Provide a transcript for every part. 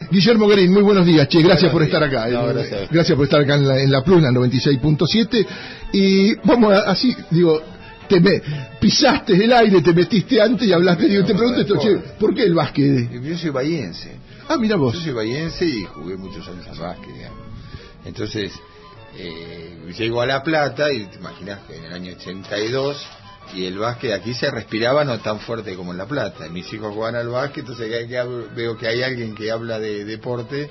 Guillermo Guerín, muy buenos días, che, gracias por estar acá. No, gracias por estar acá en la Pluna 96.7. Y vamos así, digo, pisaste el aire, te metiste antes y hablaste. Digo, te pregunto esto, che, ¿por qué el básquet? Yo soy bahiense. Ah, mira vos. Yo soy bahiense y jugué muchos años al básquet, digamos. Entonces, llego a La Plata y te imaginas que en el año 82... y el básquet aquí se respiraba no tan fuerte como en La Plata. Mis hijos juegan al básquet, entonces veo que hay alguien que habla de deporte.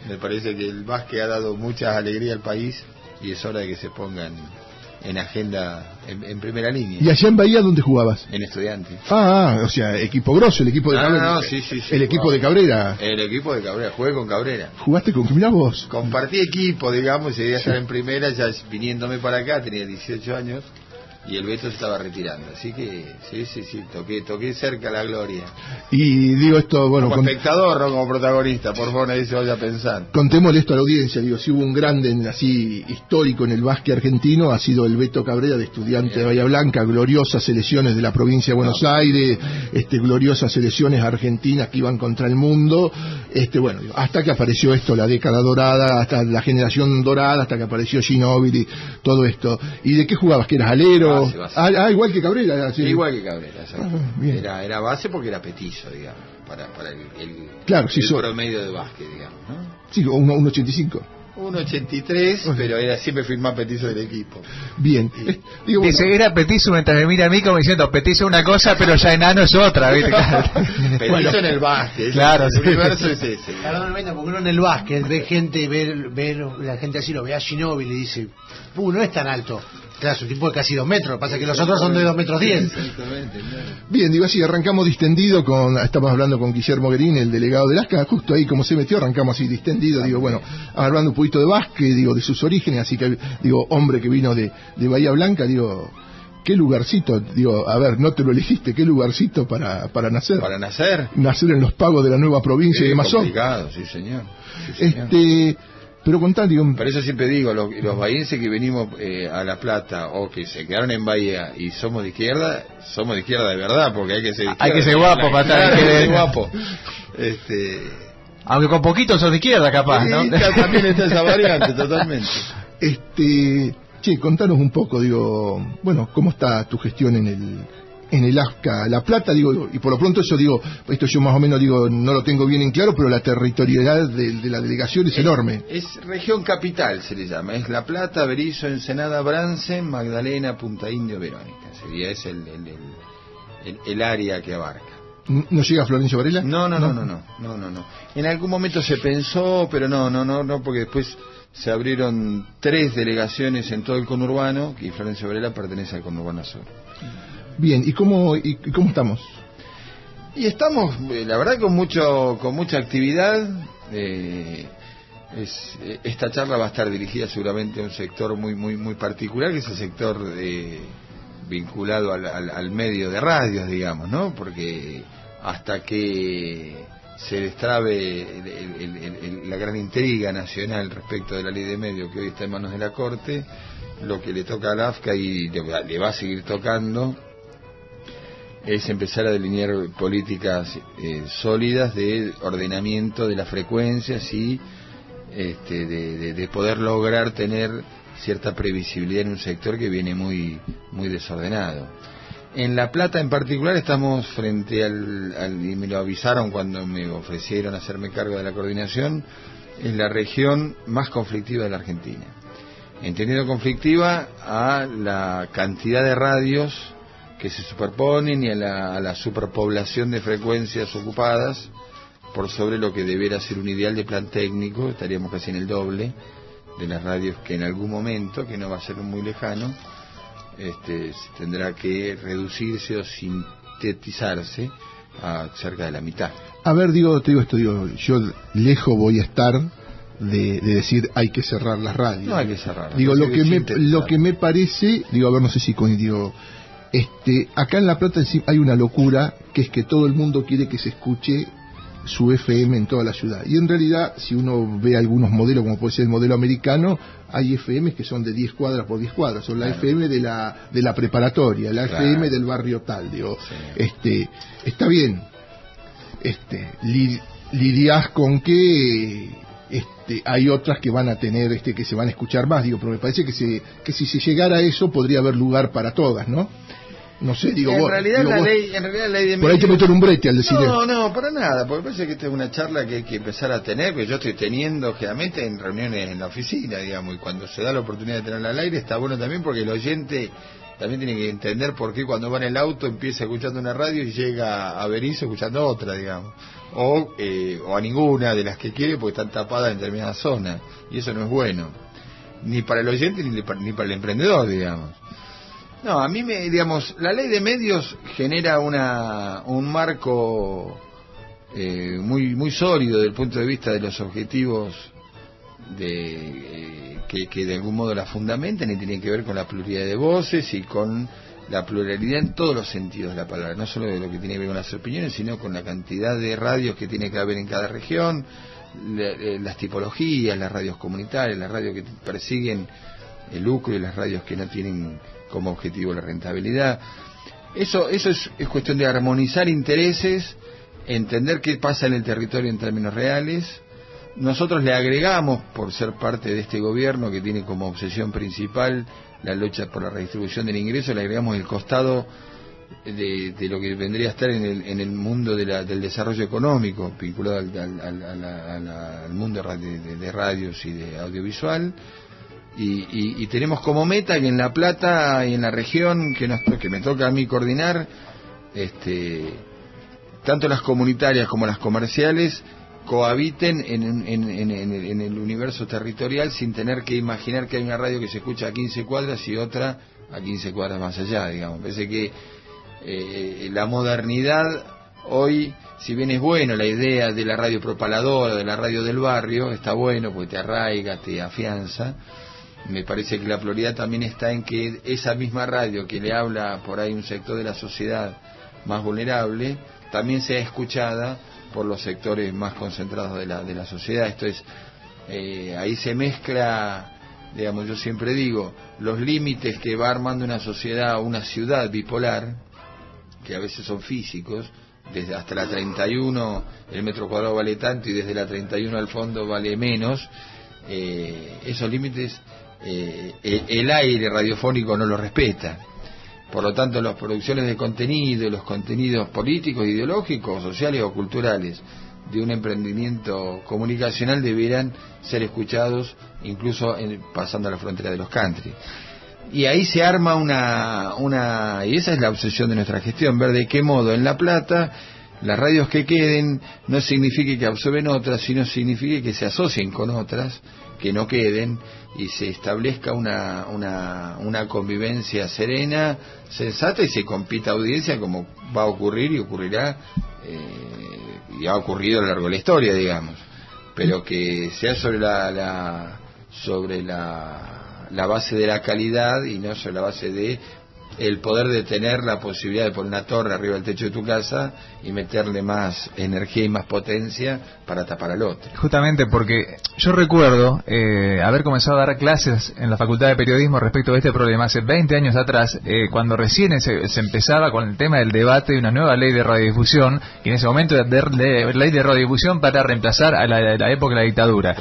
Me parece que el básquet ha dado mucha alegría al país y es hora de que se pongan en agenda en primera línea. ¿Y allá en Bahía dónde jugabas? En Estudiantes. O sea, equipo grosso, el equipo de Cabrera. No, sí, el equipo de Cabrera. El equipo de Cabrera, jugué con Cabrera. ¿Jugaste con mirá vos? Compartí equipo, digamos, y debía estar en primera, ya viniéndome para acá, tenía 18 años. Y el Beto se estaba retirando, así que sí, toqué cerca la gloria. Y digo esto, bueno... Como espectador, no como protagonista, por favor, nadie se vaya a pensar. Contémosle esto a la audiencia, digo, si hubo un grande así histórico en el básquet argentino, ha sido el Beto Cabrera de Estudiante de Bahía Blanca, gloriosas selecciones de la provincia de Buenos Aires, gloriosas selecciones argentinas que iban contra el mundo, bueno, hasta que apareció esto, la década dorada, hasta la generación dorada, hasta que apareció Ginóbili, todo esto. ¿Y de qué jugabas? ¿Que eras alero? Base. Igual que Cabrera. Sí. Igual que Cabrera, era base porque era petizo, digamos, para el promedio de básquet, digamos, ¿no? Sí, 1.85. 1.83, pero siempre fui más petizo del equipo. Bien. Dice, era petizo mientras me mira a mí como diciendo, petizo es una cosa, pero ya enano es otra, ¿viste? Claro. Petizo en el básquet, claro, el universo es ese. Perdón, porque uno en el básquet ve gente, ve la gente así, lo ve a Ginóbili y dice, no es tan alto. Claro, es un tipo de casi 2 metros, lo que pasa es que los otros son de 2 metros 10. Exactamente, claro. Bien, digo así, arrancamos distendido estamos hablando con Guillermo Guerín, el delegado del ASCA, justo ahí como se metió, arrancamos así distendido, digo, bueno, hablando un poquito de básquet, digo, de sus orígenes, así que, digo, hombre que vino de Bahía Blanca, digo, qué lugarcito, digo, a ver, no te lo elegiste, qué lugarcito para nacer. ¿Para nacer? Nacer en los pagos de la nueva provincia de Mazón. Complicado, sí señor. Sí, señor. Pero contá, digo... Por eso siempre digo, los bahienses que venimos a La Plata o que se quedaron en Bahía y somos de izquierda de verdad, porque hay que ser hay que ser guapo para estar, hay que ser guapo. Aunque con poquito sos de izquierda, capaz, ¿no? También está esa variante, totalmente. Che, contanos un poco, digo, bueno, ¿cómo está tu gestión en el ASCA La Plata? Digo, y por lo pronto eso, digo, esto yo más o menos, digo, no lo tengo bien en claro, pero la territorialidad de la delegación es enorme. Es región capital, se le llama, es La Plata, Berisso, Ensenada, Bransen, Magdalena, Punta Indio, Verónica. Es el área que abarca. ¿No llega Florencio Varela? No. En algún momento se pensó, pero no, porque después se abrieron 3 delegaciones en todo el conurbano y Florencio Varela pertenece al conurbano sur. Bien, ¿y cómo estamos? Y estamos, la verdad, con mucha actividad. Esta charla va a estar dirigida seguramente a un sector muy particular, que es el sector vinculado al medio de radios, digamos, ¿no? Porque hasta que se destrabe la gran intriga nacional respecto de la ley de medios que hoy está en manos de la Corte, lo que le toca al AFCA y le va a seguir tocando es empezar a delinear políticas sólidas de ordenamiento de las frecuencias y de poder lograr tener cierta previsibilidad en un sector que viene muy desordenado. En La Plata en particular estamos frente y me lo avisaron cuando me ofrecieron hacerme cargo de la coordinación, es la región más conflictiva de la Argentina. Entendiendo conflictiva a la cantidad de radios que se superponen y a la superpoblación de frecuencias ocupadas por sobre lo que debiera ser un ideal de plan técnico. Estaríamos casi en el doble de las radios que en algún momento, que no va a ser muy lejano, tendrá que reducirse o sintetizarse a cerca de la mitad. A ver, te digo esto, yo lejos voy a estar de decir hay que cerrar las radios. No hay que cerrar. Digo, lo que me parece, a ver, no sé si acá en La Plata hay una locura, que es que todo el mundo quiere que se escuche su FM en toda la ciudad. Y en realidad, si uno ve algunos modelos, como puede ser el modelo americano, hay FMs que son de 10 cuadras por 10 cuadras. Son la FM de la preparatoria, la FM del barrio tal. Está bien. lidiás con que hay otras que van a tener, que se van a escuchar más, pero me parece que si se llegara a eso podría haber lugar para todas, ¿no? No sé, en realidad la ley de medios... Por ahí te meter un brete al decir eso. No, para nada, porque parece que esta es una charla que hay que empezar a tener, que yo estoy teniendo generalmente en reuniones en la oficina, digamos, y cuando se da la oportunidad de tenerla al aire está bueno también, porque el oyente también tiene que entender por qué cuando va en el auto empieza escuchando una radio y llega a Berizo escuchando otra, digamos, o a ninguna de las que quiere porque están tapadas en determinadas zonas, y eso no es bueno, ni para el oyente ni para el emprendedor, digamos. No, a mí digamos, la ley de medios genera un marco muy sólido desde el punto de vista de los objetivos que de algún modo la fundamentan, y tienen que ver con la pluralidad de voces y con la pluralidad en todos los sentidos de la palabra, no solo de lo que tiene que ver con las opiniones, sino con la cantidad de radios que tiene que haber en cada región, las tipologías, las radios comunitarias, las radios que persiguen el lucro y las radios que no tienen como objetivo la rentabilidad. Eso es cuestión de armonizar intereses, entender qué pasa en el territorio en términos reales. Nosotros le agregamos, por ser parte de este gobierno que tiene como obsesión principal la lucha por la redistribución del ingreso, le agregamos el costado de lo que vendría a estar en el mundo del desarrollo económico, vinculado al mundo de radios y de audiovisual. Y tenemos como meta que en La Plata y en la región que me toca a mí coordinar, tanto las comunitarias como las comerciales cohabiten en el universo territorial sin tener que imaginar que hay una radio que se escucha a 15 cuadras y otra a 15 cuadras más allá, digamos. Parece que la modernidad hoy, si bien es bueno la idea de la radio propaladora, de la radio del barrio, está bueno porque te arraiga, te afianza. Me parece que la pluralidad también está en que esa misma radio que le habla por ahí un sector de la sociedad más vulnerable, también sea escuchada por los sectores más concentrados de la sociedad. Esto es, ahí se mezcla, digamos, yo siempre digo, los límites que va armando una sociedad, una ciudad bipolar, que a veces son físicos, desde hasta la 31 el metro cuadrado vale tanto y desde la 31 al fondo vale menos. Esos límites el aire radiofónico no lo respeta. Por lo tanto, las producciones de contenido, los contenidos políticos, ideológicos, sociales o culturales de un emprendimiento comunicacional deberán ser escuchados incluso pasando a la frontera de los country. Y ahí se arma y esa es la obsesión de nuestra gestión, ver de qué modo en La Plata las radios que queden no signifique que absorben otras, sino signifique que se asocien con otras que no queden y se establezca una convivencia serena, sensata, y se compita audiencia como va a ocurrir y ocurrirá y ha ocurrido a lo largo de la historia, digamos, pero que sea sobre la base de la calidad y no sobre la base de el poder de tener la posibilidad de poner una torre arriba del techo de tu casa y meterle más energía y más potencia para tapar al otro. Justamente porque yo recuerdo haber comenzado a dar clases en la Facultad de Periodismo respecto a este problema hace 20 años atrás, cuando recién se empezaba con el tema del debate de una nueva ley de radiodifusión, que en ese momento era ley de radiodifusión para reemplazar a la época de la dictadura.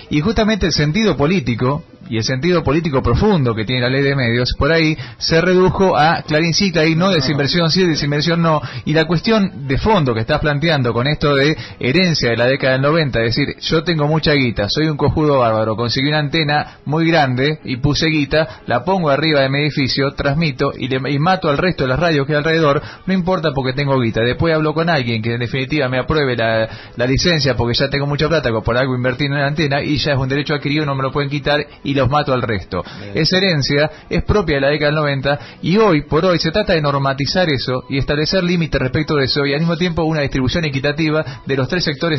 Y justamente el sentido político y el sentido político profundo que tiene la ley de medios, por ahí se redujo a Clarín sí, Clarín no, desinversión sí, desinversión no, y la cuestión de fondo que estás planteando con esto de herencia de la década del 90, es decir, yo tengo mucha guita, soy un cojudo bárbaro, conseguí una antena muy grande y puse guita, la pongo arriba de mi edificio, transmito y mato al resto de las radios que hay alrededor, no importa porque tengo guita, después hablo con alguien que en definitiva me apruebe la licencia porque ya tengo mucha plata, por algo invertir en la antena y ya es un derecho adquirido, no me lo pueden quitar y los mato al resto. Esa herencia es propia de la década del 90 y hoy por hoy se trata de normatizar eso y establecer límites respecto de eso y al mismo tiempo una distribución equitativa de los tres sectores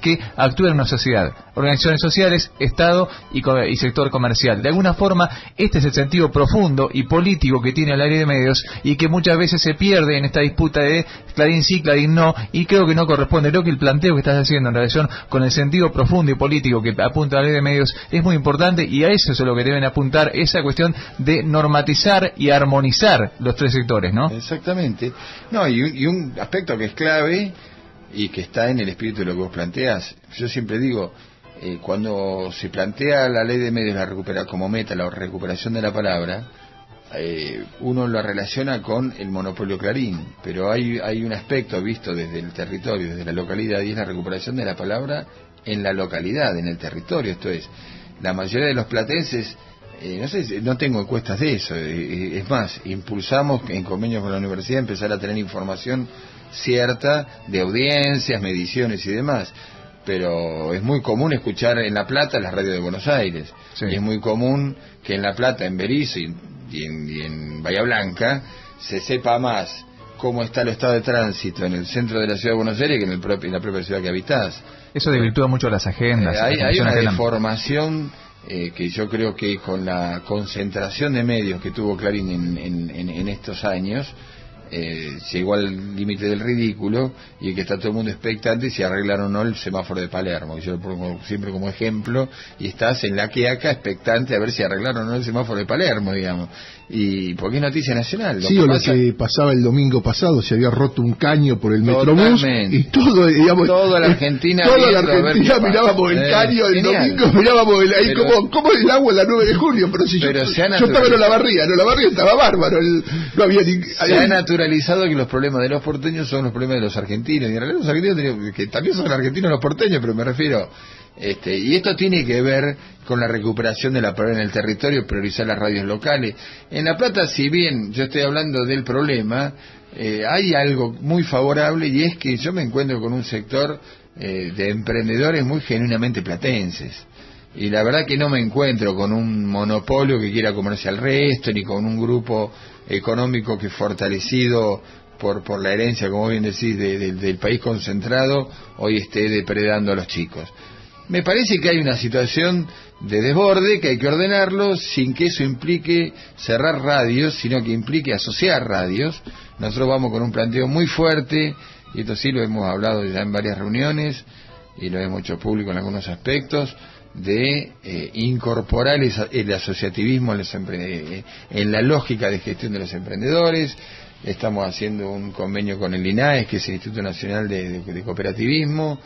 que actúan en una sociedad: organizaciones sociales, Estado y sector comercial. De alguna forma este es el sentido profundo y político que tiene la ley de medios y que muchas veces se pierde en esta disputa de Clarín sí, Clarín no, y creo que no corresponde. Creo que el planteo que estás haciendo en relación con el sentido profundo y político que apunta la ley de medios es muy importante y a eso es lo que deben apuntar, esa cuestión de normatizar y armonizar los tres sectores, ¿no? Exactamente. No, y un aspecto que es clave y que está en el espíritu de lo que vos planteás. Yo siempre digo, cuando se plantea la ley de medios como meta la recuperación de la palabra, uno lo relaciona con el monopolio Clarín, pero hay un aspecto visto desde el territorio, desde la localidad, y es la recuperación de la palabra en la localidad, en el territorio. Esto es, la mayoría de los platenses, no tengo encuestas de eso, es más, impulsamos en convenio con la universidad empezar a tener información cierta de audiencias, mediciones y demás, pero es muy común escuchar en La Plata las radios de Buenos Aires, sí. Y es muy común que en La Plata, en Berizo y en Bahía Blanca se sepa más cómo está el estado de tránsito en el centro de la ciudad de Buenos Aires que en la propia ciudad que habitás. Eso desvirtúa mucho las agendas. Hay una deformación que yo creo que con la concentración de medios que tuvo Clarín en estos años, llegó al límite del ridículo, y que está todo el mundo expectante si arreglaron o no el semáforo de Palermo, y yo lo pongo siempre como ejemplo, y estás en la Quiaca expectante a ver si arreglaron o no el semáforo de Palermo, digamos, y porque es noticia nacional. Sí, o lo que pasaba el domingo pasado, se había roto un caño por el Metrobús, y todo, digamos, toda la Argentina mirábamos el caño, el domingo mirábamos ahí como el agua en la 9 de julio, pero si yo estaba en la barría estaba bárbaro, no había se ha naturalizado que los problemas de los porteños son los problemas de los argentinos, y en realidad los argentinos que también son argentinos los porteños, pero me refiero, y esto tiene que ver con la recuperación de la palabra en el territorio, priorizar las radios locales. En La Plata, si bien yo estoy hablando del problema, hay algo muy favorable, y es que yo me encuentro con un sector de emprendedores muy genuinamente platenses, y la verdad que no me encuentro con un monopolio que quiera comerse al resto, ni con un grupo económico que, fortalecido por la herencia, como bien decís, del país concentrado, hoy esté depredando a los chicos. Me parece que hay una situación de desborde que hay que ordenarlo sin que eso implique cerrar radios, sino que implique asociar radios. Nosotros vamos con un planteo muy fuerte, y esto sí lo hemos hablado ya en varias reuniones y lo hemos hecho público en algunos aspectos, de incorporar el asociativismo en la lógica de gestión de los emprendedores. Estamos haciendo un convenio con el INAES, que es el Instituto Nacional de Cooperativismo.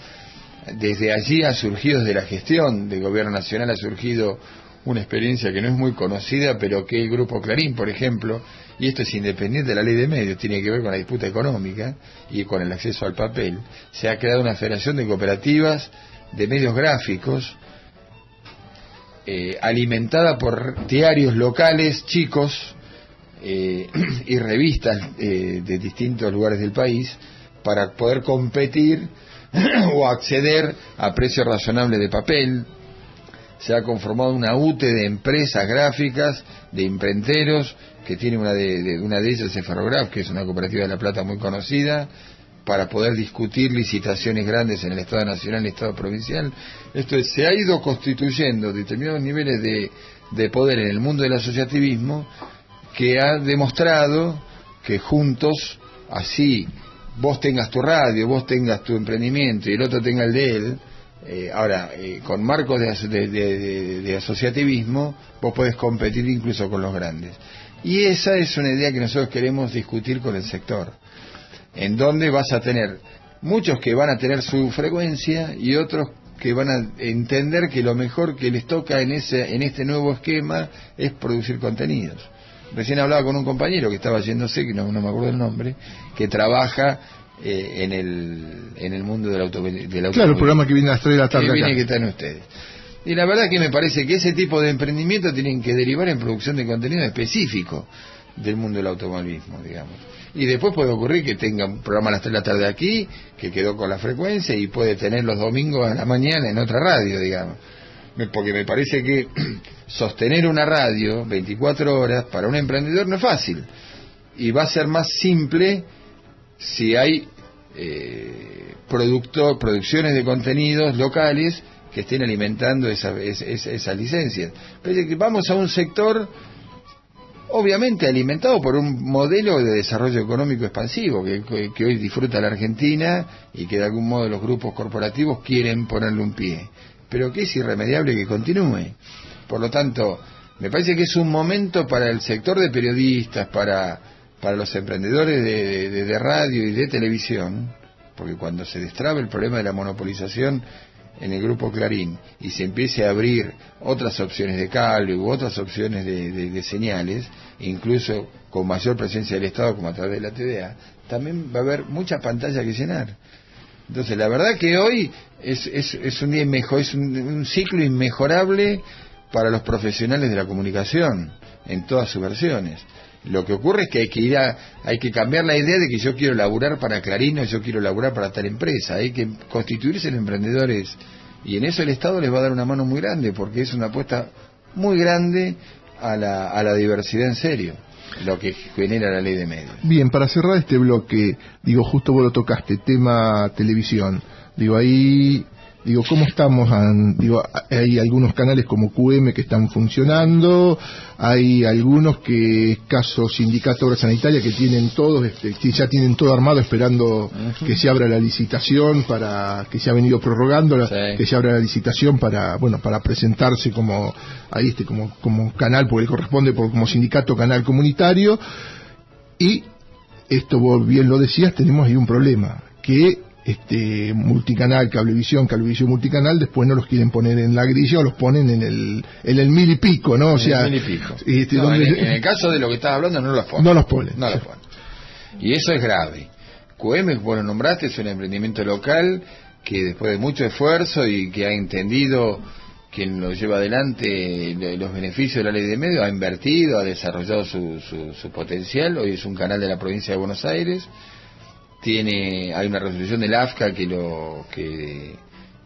Desde allí ha surgido, desde la gestión del gobierno nacional, ha surgido una experiencia que no es muy conocida, pero que el Grupo Clarín, por ejemplo, y esto es independiente de la ley de medios, tiene que ver con la disputa económica y con el acceso al papel, se ha creado una federación de cooperativas de medios gráficos, alimentada por diarios locales chicos y revistas de distintos lugares del país, para poder competir o acceder a precios razonables de papel. Se ha conformado una UTE de empresas gráficas, de imprenteros, que tiene una de ellas es Ferrograf, que es una cooperativa de La Plata muy conocida, para poder discutir licitaciones grandes en el Estado Nacional y el Estado Provincial. Esto es, se ha ido constituyendo determinados niveles de poder en el mundo del asociativismo, que ha demostrado que juntos, así vos tengas tu radio, vos tengas tu emprendimiento y el otro tenga el de él, con marcos de asociativismo, vos podés competir incluso con los grandes. Y esa es una idea que nosotros queremos discutir con el sector, en donde vas a tener muchos que van a tener su frecuencia y otros que van a entender que lo mejor que les toca en este nuevo esquema es producir contenidos. Recién hablaba con un compañero que estaba yéndose, que no me acuerdo el nombre, que trabaja en el mundo del automóvil. Claro, el programa que viene a las 3 de la tarde que acá. Viene que están ustedes. Y la verdad que me parece que ese tipo de emprendimiento tienen que derivar en producción de contenido específico del mundo del automovilismo, digamos. Y después puede ocurrir que tenga un programa a las 3 de la tarde aquí, que quedó con la frecuencia, y puede tener los domingos a la mañana en otra radio, digamos. Porque me parece que sostener una radio 24 horas para un emprendedor no es fácil, y va a ser más simple si hay producciones de contenidos locales que estén alimentando esas licencias. Pero vamos a un sector obviamente alimentado por un modelo de desarrollo económico expansivo que hoy disfruta la Argentina, y que de algún modo los grupos corporativos quieren ponerle un pie, pero que es irremediable que continúe. Por lo tanto, me parece que es un momento para el sector de periodistas, para los emprendedores de radio y de televisión, porque cuando se destrabe el problema de la monopolización en el grupo Clarín y se empiece a abrir otras opciones de cable u otras opciones de señales, incluso con mayor presencia del Estado como a través de la TVA, también va a haber muchas pantallas que llenar. Entonces la verdad que hoy es un día es un ciclo inmejorable para los profesionales de la comunicación en todas sus versiones. Lo que ocurre es que hay que cambiar la idea de que yo quiero laburar para Clarín o yo quiero laburar para tal empresa. Hay que constituirse en emprendedores, y en eso el Estado les va a dar una mano muy grande, porque es una apuesta muy grande a la diversidad en serio, lo que genera la ley de medios. Bien, para cerrar este bloque, digo, justo vos lo tocaste, tema televisión, digo, ahí, digo, ¿cómo estamos? Digo, hay algunos canales como QM que están funcionando, hay algunos que, caso Sindicato Obra Sanitaria, que tienen todos, que ya tienen todo armado esperando que se abra la licitación que se ha venido prorrogando, sí, que se abra la licitación para presentarse como, ahí como canal, porque le corresponde como sindicato canal comunitario. Y esto vos bien lo decías, tenemos ahí un problema, que multicanal, cablevisión multicanal, después no los quieren poner en la grilla o los ponen en el 1000 y pico, ¿no? O sea, en el caso de lo que estás hablando no los ponen. Y eso es grave. QM, vos lo nombraste, es un emprendimiento local que después de mucho esfuerzo y que ha entendido quien lo lleva adelante los beneficios de la ley de medios, ha invertido, ha desarrollado su potencial. Hoy es un canal de la provincia de Buenos Aires. Hay una resolución del AFCA que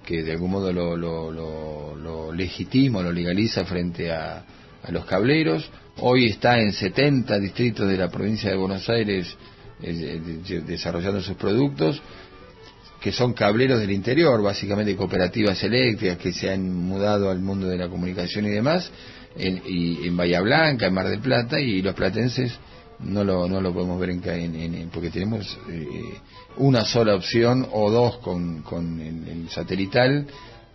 de algún modo lo legitima, lo legaliza frente a los cableros. Hoy está en 70 distritos de la provincia de Buenos Aires desarrollando sus productos, que son cableros del interior, básicamente cooperativas eléctricas que se han mudado al mundo de la comunicación y demás, en Bahía Blanca, en Mar del Plata, y los platenses no lo podemos ver porque tenemos una sola opción o dos con el satelital,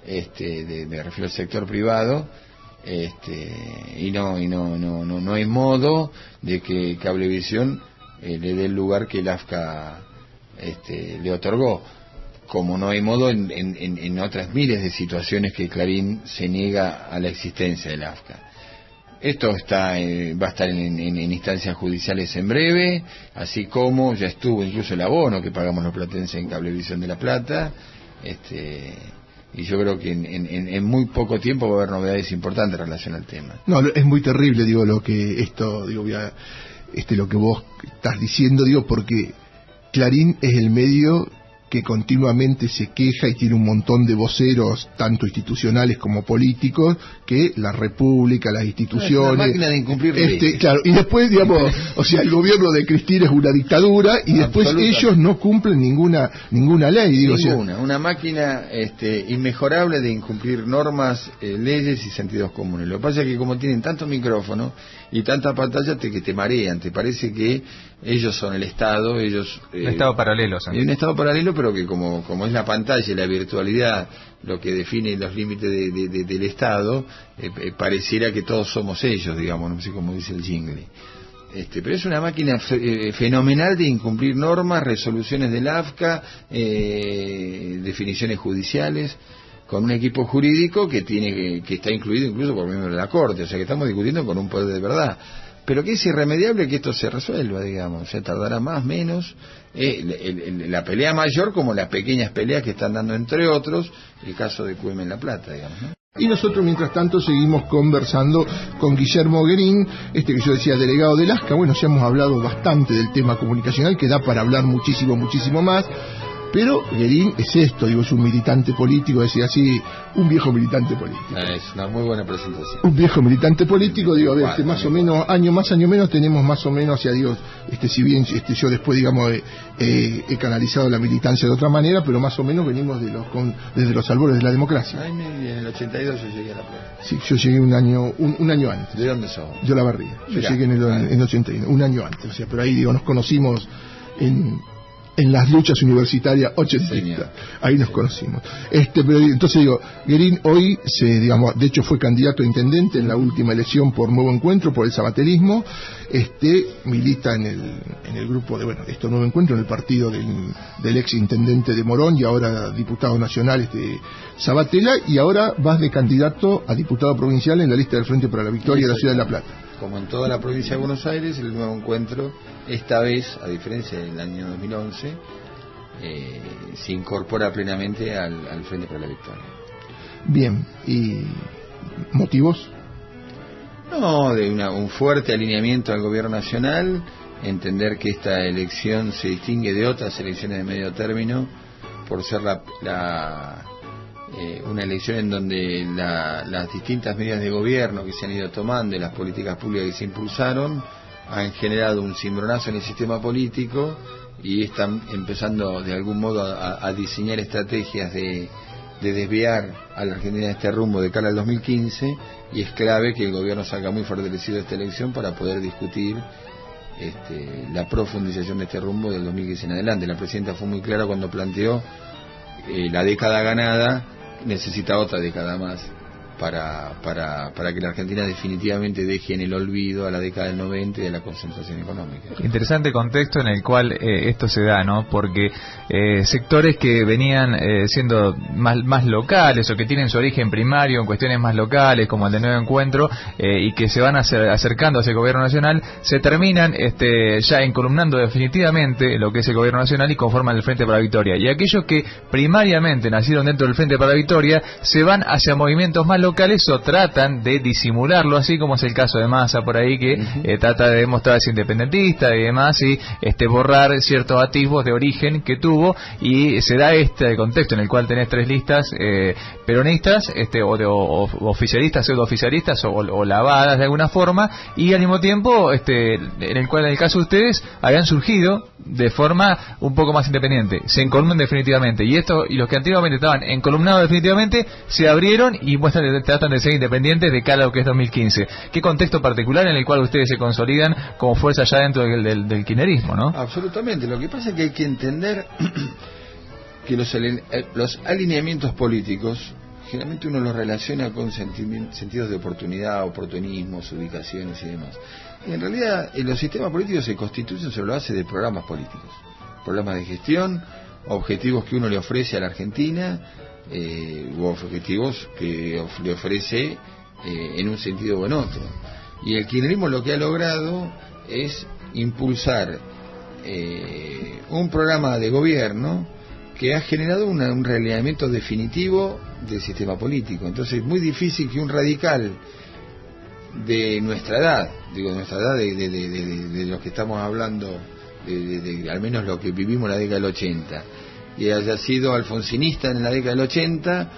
me refiero al sector privado, y no hay modo de que Cablevisión le dé el lugar que el AFCA le otorgó, como no hay modo en otras miles de situaciones que Clarín se niega a la existencia del AFCA. Esto va a estar en instancias judiciales en breve, así como ya estuvo incluso el abono que pagamos los platenses en Cablevisión de La Plata, y yo creo que en muy poco tiempo va a haber novedades importantes en relación al tema. No, es muy terrible, digo, lo que vos estás diciendo, digo, porque Clarín es el medio que continuamente se queja y tiene un montón de voceros, tanto institucionales como políticos, que la República, las instituciones... Es una máquina de incumplir leyes. Claro, y después, digamos, o sea, el gobierno de Cristina es una dictadura, y después ellos no cumplen ninguna ley, digo. Ninguna, una máquina inmejorable de incumplir normas, leyes y sentidos comunes. Lo que pasa es que como tienen tantos micrófonos y tanta pantalla, que te marean, te parece que ellos son el Estado, un Estado paralelo. ¿sí? Un Estado paralelo, pero que como es la pantalla y la virtualidad lo que define los límites del Estado, pareciera que todos somos ellos, digamos, no sé cómo dice el jingle. Pero es una máquina fenomenal de incumplir normas, resoluciones del AFCA, definiciones judiciales, con un equipo jurídico que está incluido incluso por miembros de la Corte, o sea que estamos discutiendo con un poder de verdad. Pero que es irremediable que esto se resuelva, digamos, o sea, tardará más, menos, la pelea mayor como las pequeñas peleas que están dando entre otros, el caso de QM en La Plata, digamos, ¿no? Y nosotros, mientras tanto, seguimos conversando con Guillermo Guerín, que yo decía, delegado del ASCA. Bueno, ya hemos hablado bastante del tema comunicacional, que da para hablar muchísimo más. Pero Guerín es esto, digo, es un militante político, decía así, un viejo militante político. Es una muy buena presentación. Un viejo militante político, digo, a ver, más o menos, año más, año menos, tenemos más o menos, ya digo, si bien yo después, digamos, he canalizado la militancia de otra manera, pero más o menos venimos desde los albores de la democracia. En el 82 yo llegué a La Plata. Sí, yo llegué un año antes. ¿De dónde sos? Yo La Barría. Yo llegué en el 81, un año antes, o sea, pero ahí, digo, nos conocimos en las luchas universitarias oyentistas. Ahí nos conocimos. Pero entonces digo, Guerin hoy de hecho fue candidato a intendente en la última elección por Nuevo Encuentro, por el sabatelismo. Milita en el grupo de Nuevo Encuentro, en el partido del ex intendente de Morón y ahora diputado nacional Sabatella, y ahora vas de candidato a diputado provincial en la lista del Frente para la Victoria de la Ciudad de La Plata. Como en toda la provincia de Buenos Aires, el Nuevo Encuentro, esta vez, a diferencia del año 2011, se incorpora plenamente al Frente para la Victoria. Bien, ¿y motivos? No, de un fuerte alineamiento al gobierno nacional, entender que esta elección se distingue de otras elecciones de medio término por ser una elección en donde las distintas medidas de gobierno que se han ido tomando y las políticas públicas que se impulsaron han generado un cimbronazo en el sistema político y están empezando de algún modo a diseñar estrategias de desviar a la Argentina de este rumbo de cara al 2015, y es clave que el gobierno salga muy fortalecido de esta elección para poder discutir la profundización de este rumbo del 2015 en adelante. La presidenta fue muy clara cuando planteó la década ganada necesita otra década más para que la Argentina definitivamente deje en el olvido a la década del 90 y de la concentración económica. Interesante contexto en el cual esto se da, ¿no? Porque sectores que venían siendo más locales o que tienen su origen primario en cuestiones más locales, como el de Nuevo Encuentro, y que se van acercando hacia el gobierno nacional, se terminan ya encolumnando definitivamente lo que es el gobierno nacional y conforman el Frente para la Victoria. Y aquellos que primariamente nacieron dentro del Frente para la Victoria se van hacia movimientos más locales o tratan de disimularlo, así como es el caso de Massa por ahí, que trata de demostrarse independentista y demás, y borrar ciertos atisbos de origen que tuvo, y se da este contexto en el cual tenés tres listas peronistas, o oficialistas, pseudo-oficialistas o lavadas de alguna forma, y al mismo tiempo en el cual en el caso de ustedes habían surgido de forma un poco más independiente, se encolumnan definitivamente, y los que antiguamente estaban encolumnados definitivamente se abrieron y tratan de ser independientes de cara a lo que es 2015. ¿Qué contexto particular en el cual ustedes se consolidan como fuerza ya dentro del kirchnerismo, no? Absolutamente. Lo que pasa es que hay que entender que los alineamientos políticos generalmente uno los relaciona con sentidos de oportunidad, oportunismos, ubicaciones y demás. Y en realidad los sistemas políticos se constituyen sobre la base de programas políticos, programas de gestión, objetivos que uno le ofrece a la Argentina, u objetivos que le ofrece en un sentido o en otro. Y el kirchnerismo lo que ha logrado es impulsar un programa de gobierno que ha generado un realineamiento definitivo del sistema político. Entonces es muy difícil que un radical de nuestra edad, de los que estamos hablando, de al menos lo que vivimos en la década del 80, y haya sido alfonsinista en la década del 80,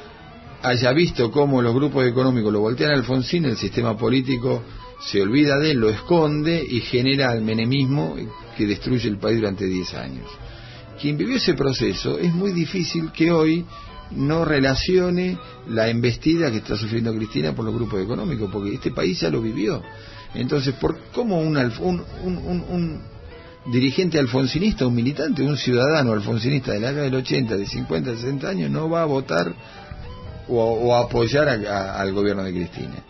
haya visto cómo los grupos económicos lo voltean a Alfonsín, el sistema político se olvida de él, lo esconde y genera el menemismo que destruye el país durante 10 años. Quien vivió ese proceso, es muy difícil que hoy no relacione la embestida que está sufriendo Cristina por los grupos económicos, porque este país ya lo vivió. Entonces, ¿cómo un dirigente alfonsinista, un militante, un ciudadano alfonsinista de la década del 80, de 50, 60 años, no va a votar o a apoyar al gobierno de Cristina?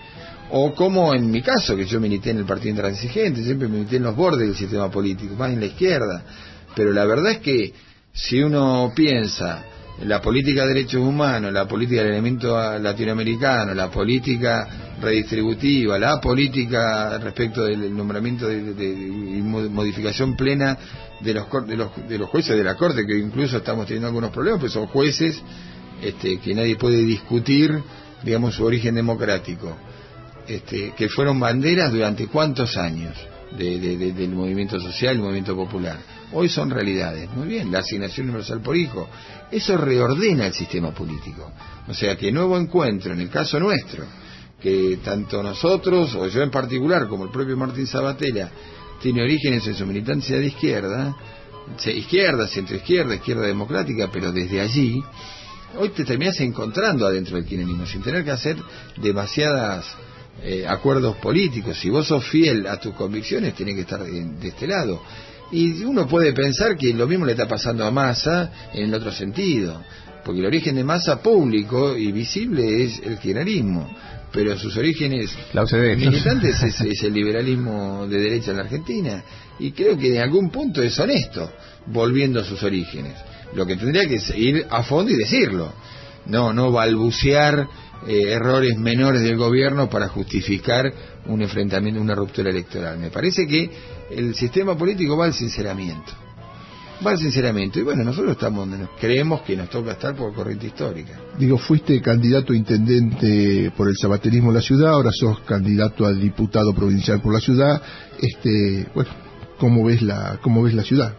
O como en mi caso, que yo milité en el Partido Intransigente, siempre milité en los bordes del sistema político, más en la izquierda, pero la verdad es que si uno piensa la política de derechos humanos, la política del elemento latinoamericano, la política redistributiva, la política respecto del nombramiento y modificación plena de los jueces de la Corte, que incluso estamos teniendo algunos problemas, pues son jueces que nadie puede discutir, digamos, su origen democrático, que fueron banderas durante cuántos años del movimiento social, el movimiento popular. Hoy son realidades. Muy bien, la asignación universal por hijo, eso reordena el sistema político. O sea que Nuevo Encuentro, en el caso nuestro, que tanto nosotros, o yo en particular, como el propio Martín Sabatella, tiene orígenes en su militancia de izquierda, centroizquierda, izquierda democrática, pero desde allí, hoy te terminás encontrando adentro del kirchnerismo, sin tener que hacer demasiadas acuerdos políticos. Si vos sos fiel a tus convicciones, tenés que estar de este lado. Y uno puede pensar que lo mismo le está pasando a Massa en el otro sentido, porque el origen de Massa público y visible es el kirchnerismo, pero sus orígenes militantes es el liberalismo de derecha en la Argentina, y creo que en algún punto es honesto, volviendo a sus orígenes. Lo que tendría que ir a fondo y decirlo, no balbucear errores menores del gobierno para justificar un enfrentamiento, una ruptura electoral. Me parece que el sistema político va al sinceramiento. Y bueno, nosotros creemos que nos toca estar por corriente histórica. Digo, fuiste candidato a intendente por el zapaterismo en la ciudad, ahora sos candidato a diputado provincial por la ciudad. Bueno, ¿cómo ves la ciudad?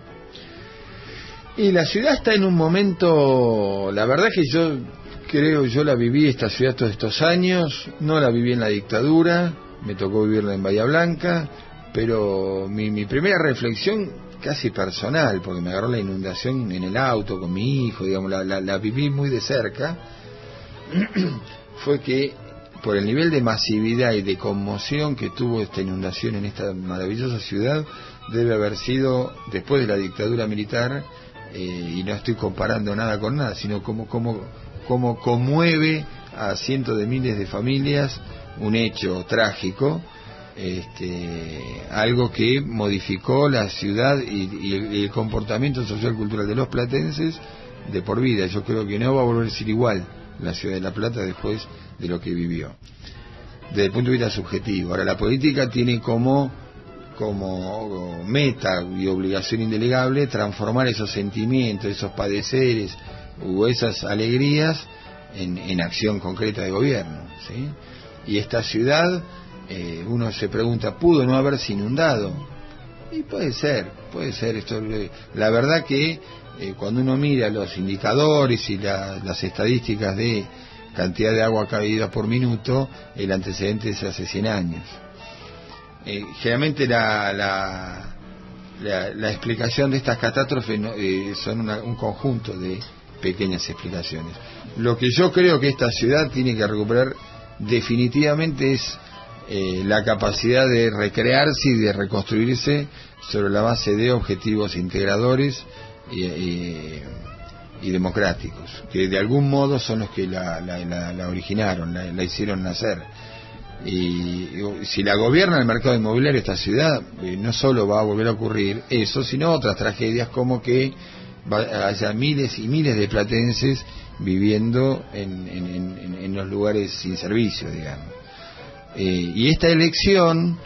Y la ciudad está en un momento, la verdad que yo la viví, esta ciudad, todos estos años, no la viví en la dictadura, me tocó vivirla en Bahía Blanca, pero mi primera reflexión casi personal, porque me agarró la inundación en el auto con mi hijo, digamos, la viví muy de cerca, fue que por el nivel de masividad y de conmoción que tuvo esta inundación en esta maravillosa ciudad, debe haber sido después de la dictadura militar, y no estoy comparando nada con nada, sino como conmueve a cientos de miles de familias un hecho trágico, algo que modificó la ciudad y el comportamiento social cultural de los platenses de por vida. Yo creo que no va a volver a ser igual la ciudad de La Plata después de lo que vivió, desde el punto de vista subjetivo. Ahora, la política tiene como meta y obligación indelegable transformar esos sentimientos, esos padeceres o esas alegrías en acción concreta de gobierno, ¿sí? Y esta ciudad, uno se pregunta, ¿pudo no haberse inundado? Y puede ser esto. La verdad que cuando uno mira los indicadores y las estadísticas de cantidad de agua caída por minuto, el antecedente es hace 100 años. Generalmente la explicación de estas catástrofes son un conjunto de pequeñas explicaciones. Lo que yo creo que esta ciudad tiene que recuperar definitivamente es la capacidad de recrearse y de reconstruirse sobre la base de objetivos integradores y democráticos, que de algún modo son los que la originaron, la hicieron nacer. Y si la gobierna el mercado inmobiliario esta ciudad, no solo va a volver a ocurrir eso, sino otras tragedias, como que haya miles y miles de platenses viviendo en los lugares sin servicio, digamos. Y esta elección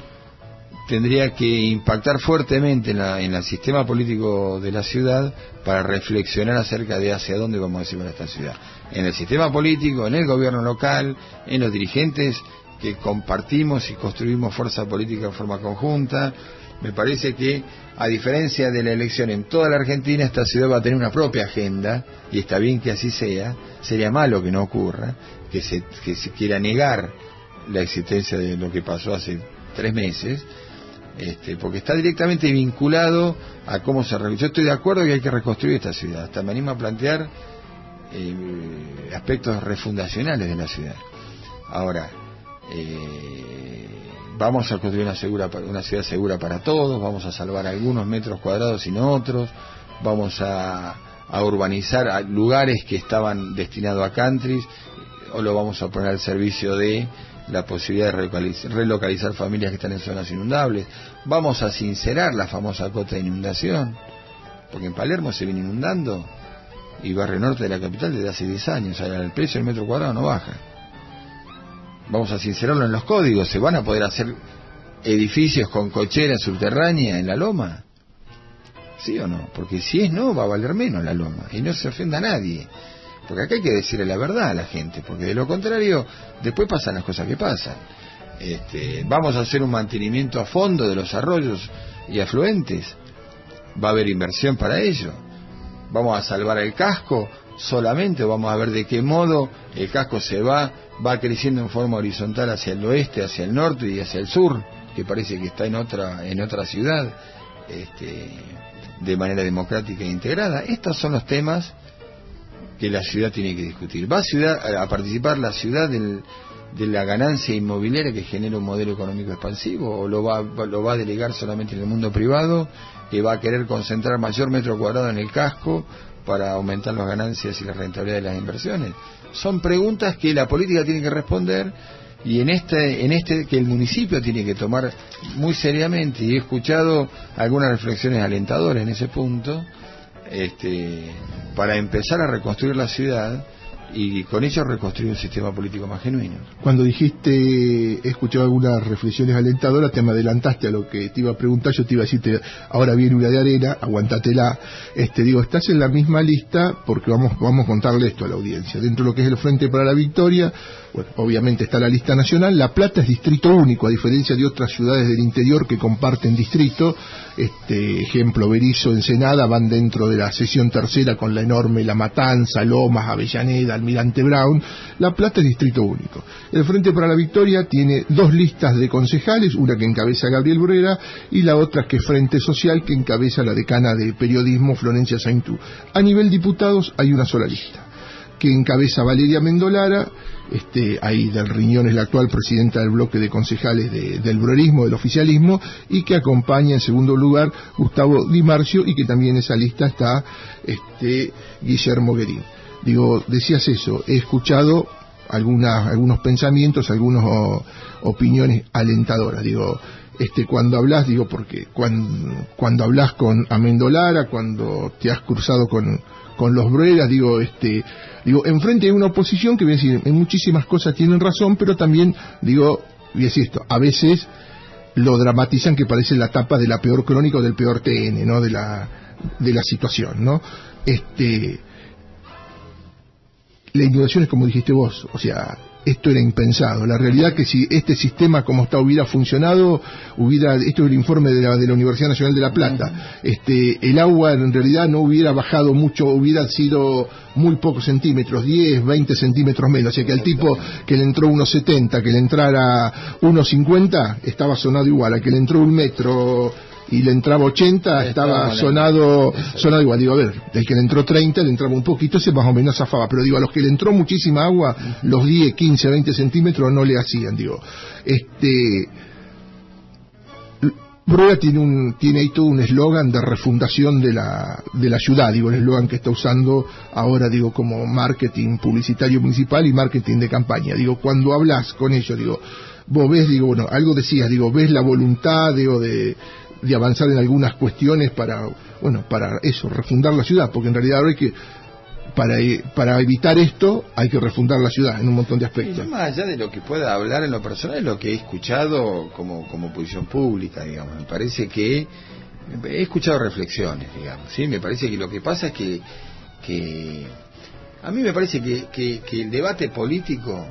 tendría que impactar fuertemente en el sistema político de la ciudad para reflexionar acerca de hacia dónde vamos a llevar esta ciudad. En el sistema político, en el gobierno local, en los dirigentes que compartimos y construimos fuerza política en forma conjunta. Me parece que, a diferencia de la elección en toda la Argentina, esta ciudad va a tener una propia agenda, y está bien que así sea. Sería malo que no ocurra, que se quiera negar la existencia de lo que pasó hace 3 meses, porque está directamente vinculado a cómo se reconstruye. Yo estoy de acuerdo que hay que reconstruir esta ciudad, hasta me animo a plantear aspectos refundacionales de la ciudad. Ahora, vamos a construir una ciudad segura para todos, vamos a salvar algunos metros cuadrados y no otros, vamos a urbanizar lugares que estaban destinados a countries, o lo vamos a poner al servicio de la posibilidad de relocalizar familias que están en zonas inundables. Vamos a sincerar la famosa cota de inundación, porque en Palermo se viene inundando, y Barrio Norte de la capital desde hace 10 años, el precio del metro cuadrado no baja. Vamos a sincerarlo en los códigos. ¿Se van a poder hacer edificios con cocheras subterráneas en la loma? ¿Sí o no? Porque si es no, va a valer menos la loma, y no se ofenda a nadie, porque acá hay que decirle la verdad a la gente, porque de lo contrario después pasan las cosas que pasan. Vamos a hacer un mantenimiento a fondo de los arroyos y afluentes, va a haber inversión para ello. Vamos a salvar el casco solamente, o vamos a ver de qué modo el casco va creciendo en forma horizontal hacia el oeste, hacia el norte y hacia el sur, que parece que está en otra ciudad, de manera democrática e integrada. Estos son los temas que la ciudad tiene que discutir. ¿Va a participar la ciudad de la ganancia inmobiliaria que genera un modelo económico expansivo, o lo va a delegar solamente en el mundo privado, que va a querer concentrar mayor metro cuadrado en el casco para aumentar las ganancias y la rentabilidad de las inversiones? Son preguntas que la política tiene que responder, y en este que el municipio tiene que tomar muy seriamente. Y he escuchado algunas reflexiones alentadoras en ese punto, para empezar a reconstruir la ciudad y con ello reconstruir un sistema político más genuino. Cuando dijiste, he escuchado algunas reflexiones alentadoras, te me adelantaste a lo que te iba a preguntar. Yo te iba a decirte, ahora viene una de arena, aguantatela. Digo, estás en la misma lista, porque vamos a contarle esto a la audiencia. Dentro de lo que es el Frente para la Victoria, bueno, obviamente está la lista nacional. La Plata es distrito único, a diferencia de otras ciudades del interior que comparten distrito. Ejemplo, Berisso, Ensenada van dentro de la sección tercera con la enorme La Matanza, Lomas, Avellaneda, Almirante Brown. La Plata es distrito único. El Frente para la Victoria tiene 2 listas de concejales, una que encabeza Gabriel Brera y la otra que es Frente Social, que encabeza la decana de periodismo Florencia Saintú. A nivel diputados hay una sola lista, que encabeza Valeria Mendolara, ahí del Riñón es la actual presidenta del bloque de concejales del broerismo, del oficialismo, y que acompaña en segundo lugar Gustavo Di Marcio, y que también en esa lista está Guillermo Guerín. Digo, decías eso, he escuchado algunos pensamientos, algunas opiniones alentadoras. Digo, cuando hablas, digo, porque cuando hablas con Amendolara, cuando te has cruzado con los Brueras, digo, enfrente hay una oposición que voy a decir, en muchísimas cosas tienen razón, pero también, digo, voy a decir esto, a veces lo dramatizan, que parece la tapa de la peor crónica o del peor TN, ¿no? De la situación, ¿no? La innovación es como dijiste vos, o sea, esto era impensado. La realidad que si este sistema como está hubiera funcionado, esto es el informe de la Universidad Nacional de La Plata, el agua en realidad no hubiera bajado mucho, hubiera sido muy pocos centímetros, 10, 20 centímetros menos, o sea que al tipo que le entró 1,70, que le entrara 1,50, estaba sonado igual, a que le entró 1 metro y le entraba 80, estaba sonado igual. Digo, a ver, el que le entró 30, le entraba un poquito, ese más o menos zafaba, pero digo, a los que le entró muchísima agua, los 10, 15, 20 centímetros no le hacían, digo. Bruera tiene ahí todo un eslogan de refundación de la ciudad, digo, el eslogan que está usando ahora, digo, como marketing publicitario municipal y marketing de campaña. Digo, cuando hablas con ellos, digo, vos ves, digo, bueno, algo decías, digo, ves la voluntad, digo, de avanzar en algunas cuestiones para eso, refundar la ciudad, porque en realidad ahora hay que, para evitar esto, hay que refundar la ciudad en un montón de aspectos. Y más allá de lo que pueda hablar en lo personal, es lo que he escuchado como posición pública, digamos. Me parece que he escuchado reflexiones, digamos, ¿sí? Me parece que lo que pasa es que a mí me parece que el debate político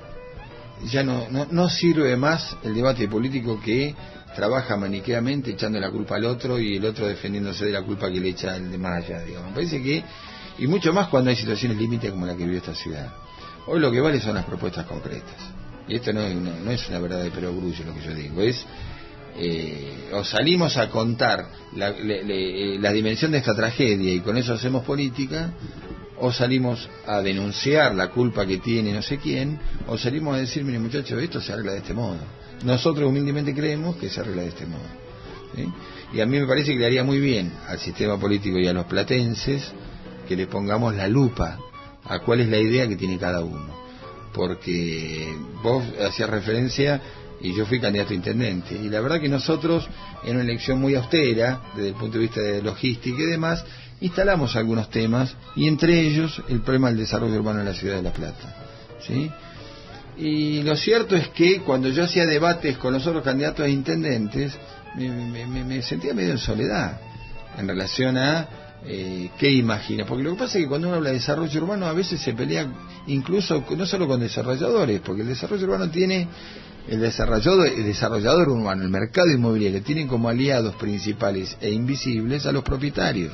ya no sirve más, el debate político que trabaja maniqueamente echando la culpa al otro y el otro defendiéndose de la culpa que le echa el de más allá, digamos. Me parece que, y mucho más cuando hay situaciones límite como la que vive esta ciudad. Hoy lo que vale son las propuestas concretas. Y esto no es una verdad de perogrullo lo que yo digo, es o salimos a contar la dimensión de esta tragedia y con eso hacemos política, o salimos a denunciar la culpa que tiene no sé quién, o salimos a decir, mire muchachos, esto se arregla de este modo. Nosotros humildemente creemos que se arregla de este modo, ¿sí? Y a mí me parece que le haría muy bien al sistema político y a los platenses que le pongamos la lupa a cuál es la idea que tiene cada uno. Porque vos hacías referencia, y yo fui candidato a intendente, y la verdad que nosotros, en una elección muy austera, desde el punto de vista de logística y demás, instalamos algunos temas, y entre ellos el problema del desarrollo urbano en la ciudad de La Plata, ¿sí? Y lo cierto es que cuando yo hacía debates con los otros candidatos a intendentes, me sentía medio en soledad en relación a qué imagina, porque lo que pasa es que cuando uno habla de desarrollo urbano a veces se pelea incluso no solo con desarrolladores, porque el desarrollo urbano tiene el desarrollador urbano, el mercado inmobiliario, tienen como aliados principales e invisibles a los propietarios,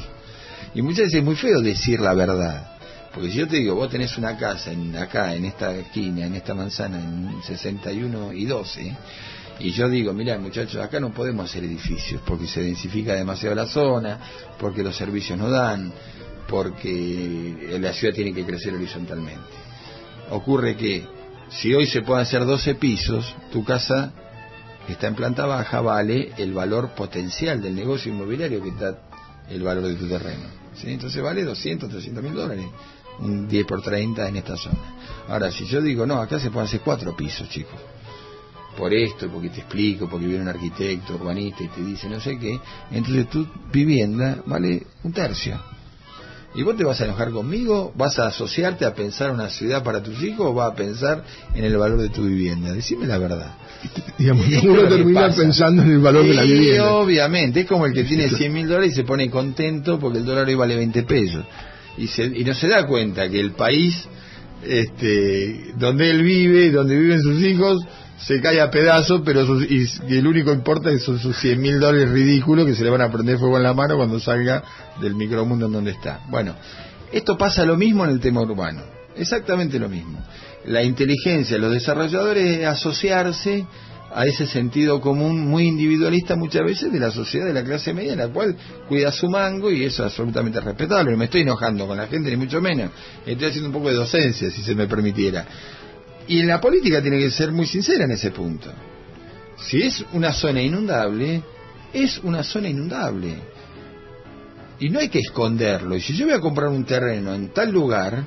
y muchas veces es muy feo decir la verdad. Porque si yo te digo, vos tenés una casa acá, en esta esquina, en esta manzana, en 61 y 12, y yo digo, mirá muchachos, acá no podemos hacer edificios, porque se densifica demasiado la zona, porque los servicios no dan, porque la ciudad tiene que crecer horizontalmente. Ocurre que si hoy se pueden hacer 12 pisos, tu casa que está en planta baja vale el valor potencial del negocio inmobiliario que está el valor de tu terreno, ¿sí? Entonces vale 200, 300 mil dólares, un 10 por 30 en esta zona. Ahora, si yo digo, no, acá se pueden hacer 4 pisos, chicos, por esto, porque te explico, porque viene un arquitecto, urbanista y te dice no sé qué, entonces tu vivienda vale un tercio. ¿Y vos te vas a enojar conmigo? ¿Vas a asociarte a pensar una ciudad para tus hijos o vas a pensar en el valor de tu vivienda? Decime la verdad. Digamos, uno termina pensando en el valor de la vivienda. Obviamente, es como el que tiene 100 mil dólares y se pone contento porque el dólar hoy vale 20 pesos. Y no se da cuenta que el país donde él vive, donde viven sus hijos, se cae a pedazos, pero y el único que importa son sus 100 mil dólares ridículos que se le van a prender fuego en la mano cuando salga del micromundo en donde está. Bueno, esto pasa lo mismo en el tema urbano, exactamente lo mismo. La inteligencia de los desarrolladores es asociarse a ese sentido común muy individualista muchas veces de la sociedad de la clase media, en la cual cuida su mango, y eso es absolutamente respetable. No me estoy enojando con la gente, ni mucho menos. Estoy haciendo un poco de docencia, si se me permitiera. Y la política tiene que ser muy sincera en ese punto. Si es una zona inundable, es una zona inundable. Y no hay que esconderlo. Y si yo voy a comprar un terreno en tal lugar,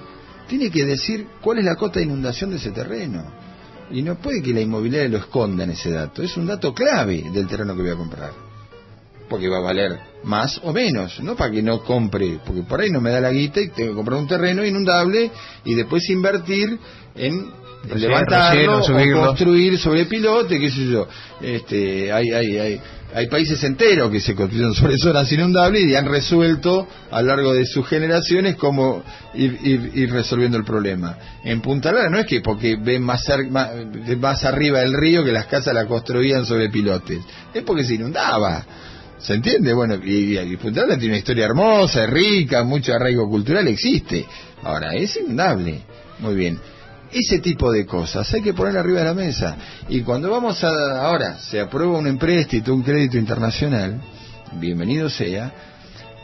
tiene que decir cuál es la cota de inundación de ese terreno. Y no puede que la inmobiliaria lo esconda en ese dato. Es un dato clave del terreno que voy a comprar. Porque va a valer más o menos, no para que no compre, porque por ahí no me da la guita y tengo que comprar un terreno inundable y después invertir en levantarlo o construir sobre pilote, qué sé yo. Hay países enteros que se construyeron sobre zonas inundables y han resuelto a lo largo de sus generaciones cómo ir resolviendo el problema. En Punta Lara no es que porque ven más arriba del río que las casas las construían sobre pilotes, es porque se inundaba. ¿Se entiende? Bueno, y Punta Lara tiene una historia hermosa, rica, mucho arraigo cultural, existe. Ahora, es inundable. Muy bien. Ese tipo de cosas hay que poner arriba de la mesa. Y cuando ahora se aprueba un empréstito, un crédito internacional, bienvenido sea,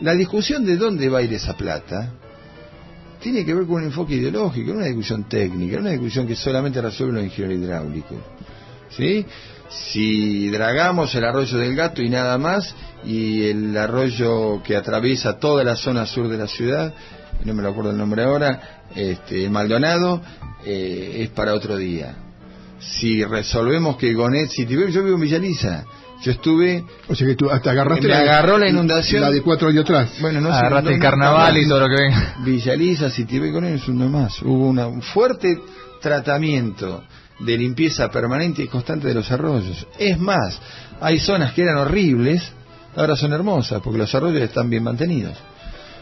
la discusión de dónde va a ir esa plata tiene que ver con un enfoque ideológico, no una discusión técnica, no una discusión que solamente resuelve los ingenieros hidráulicos. ¿Sí? Si dragamos el arroyo del Gato y nada más, y el arroyo que atraviesa toda la zona sur de la ciudad, no me lo acuerdo el nombre ahora, el Maldonado, es para otro día. Si resolvemos que Gonet, yo vivo en Villa Lisa, yo estuve, o sea que tú hasta agarraste me agarró la inundación, la de 4 años atrás. Bueno, no agarraste el carnaval y todo lo que venga. Villa Lisa, Citibé y Gonet es uno más. Hubo un fuerte tratamiento de limpieza permanente y constante de los arroyos. Es más, hay zonas que eran horribles, ahora son hermosas porque los arroyos están bien mantenidos.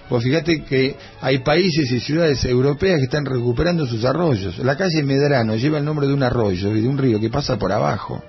Pues fíjate que hay países y ciudades europeas que están recuperando sus arroyos. La calle Medrano lleva el nombre de un arroyo y de un río que pasa por abajo.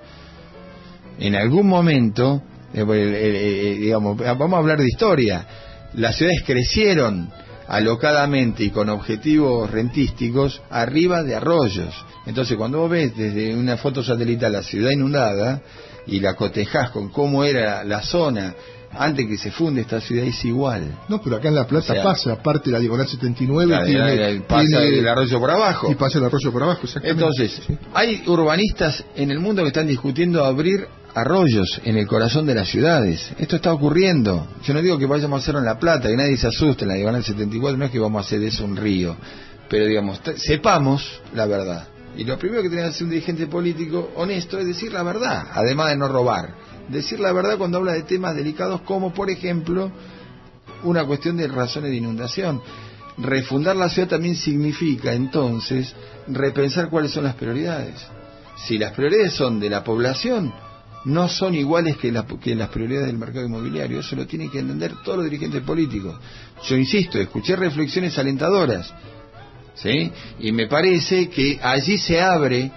En algún momento, digamos, vamos a hablar de historia, las ciudades crecieron alocadamente y con objetivos rentísticos arriba de arroyos. Entonces cuando vos ves desde una foto satelital la ciudad inundada y la cotejás con cómo era la zona antes que se funde esta ciudad, es igual. No, pero acá en La Plata pasa, aparte de la diagonal 79, pasa el arroyo por abajo. Y pasa el arroyo por abajo, exactamente. Entonces, sí. Hay urbanistas en el mundo que están discutiendo abrir arroyos en el corazón de las ciudades. Esto está ocurriendo. Yo no digo que vayamos a hacerlo en La Plata, que nadie se asuste en la diagonal 74, no es que vamos a hacer de eso un río. Pero digamos, sepamos la verdad. Y lo primero que tiene que hacer un dirigente político honesto es decir la verdad, además de no robar. Decir la verdad cuando habla de temas delicados como, por ejemplo, una cuestión de razones de inundación. Refundar la ciudad también significa, entonces, repensar cuáles son las prioridades. Si las prioridades son de la población, no son iguales que las prioridades del mercado inmobiliario. Eso lo tienen que entender todos los dirigentes políticos. Yo insisto, escuché reflexiones alentadoras, ¿sí? Y me parece que allí se abre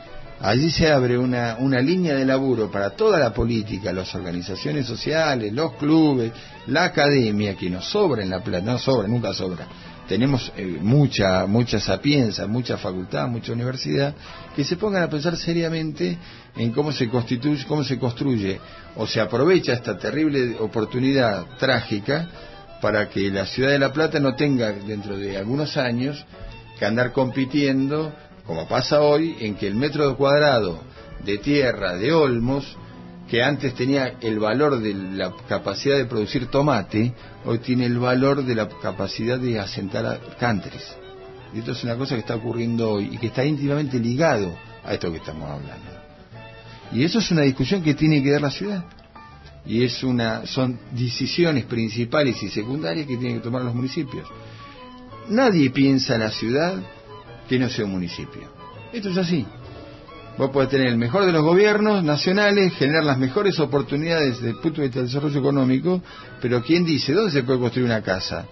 una línea de laburo para toda la política, las organizaciones sociales, los clubes, la academia, que nos sobra en La Plata, no sobra, nunca sobra. Tenemos mucha sapienza, mucha facultad, mucha universidad, que se pongan a pensar seriamente en cómo se construye o se aprovecha esta terrible oportunidad trágica para que la ciudad de La Plata no tenga dentro de algunos años que andar compitiendo, como pasa hoy, en que el metro cuadrado de tierra de Olmos, que antes tenía el valor de la capacidad de producir tomate, hoy tiene el valor de la capacidad de asentar countries. Y esto es una cosa que está ocurriendo hoy y que está íntimamente ligado a esto que estamos hablando. Y eso es una discusión que tiene que dar la ciudad. Y son decisiones principales y secundarias que tienen que tomar los municipios. Nadie piensa en la ciudad que no sea un municipio. Esto es así. Vos podés tener el mejor de los gobiernos nacionales, generar las mejores oportunidades desde el punto de vista del desarrollo económico, pero ¿quién dice dónde se puede construir una casa?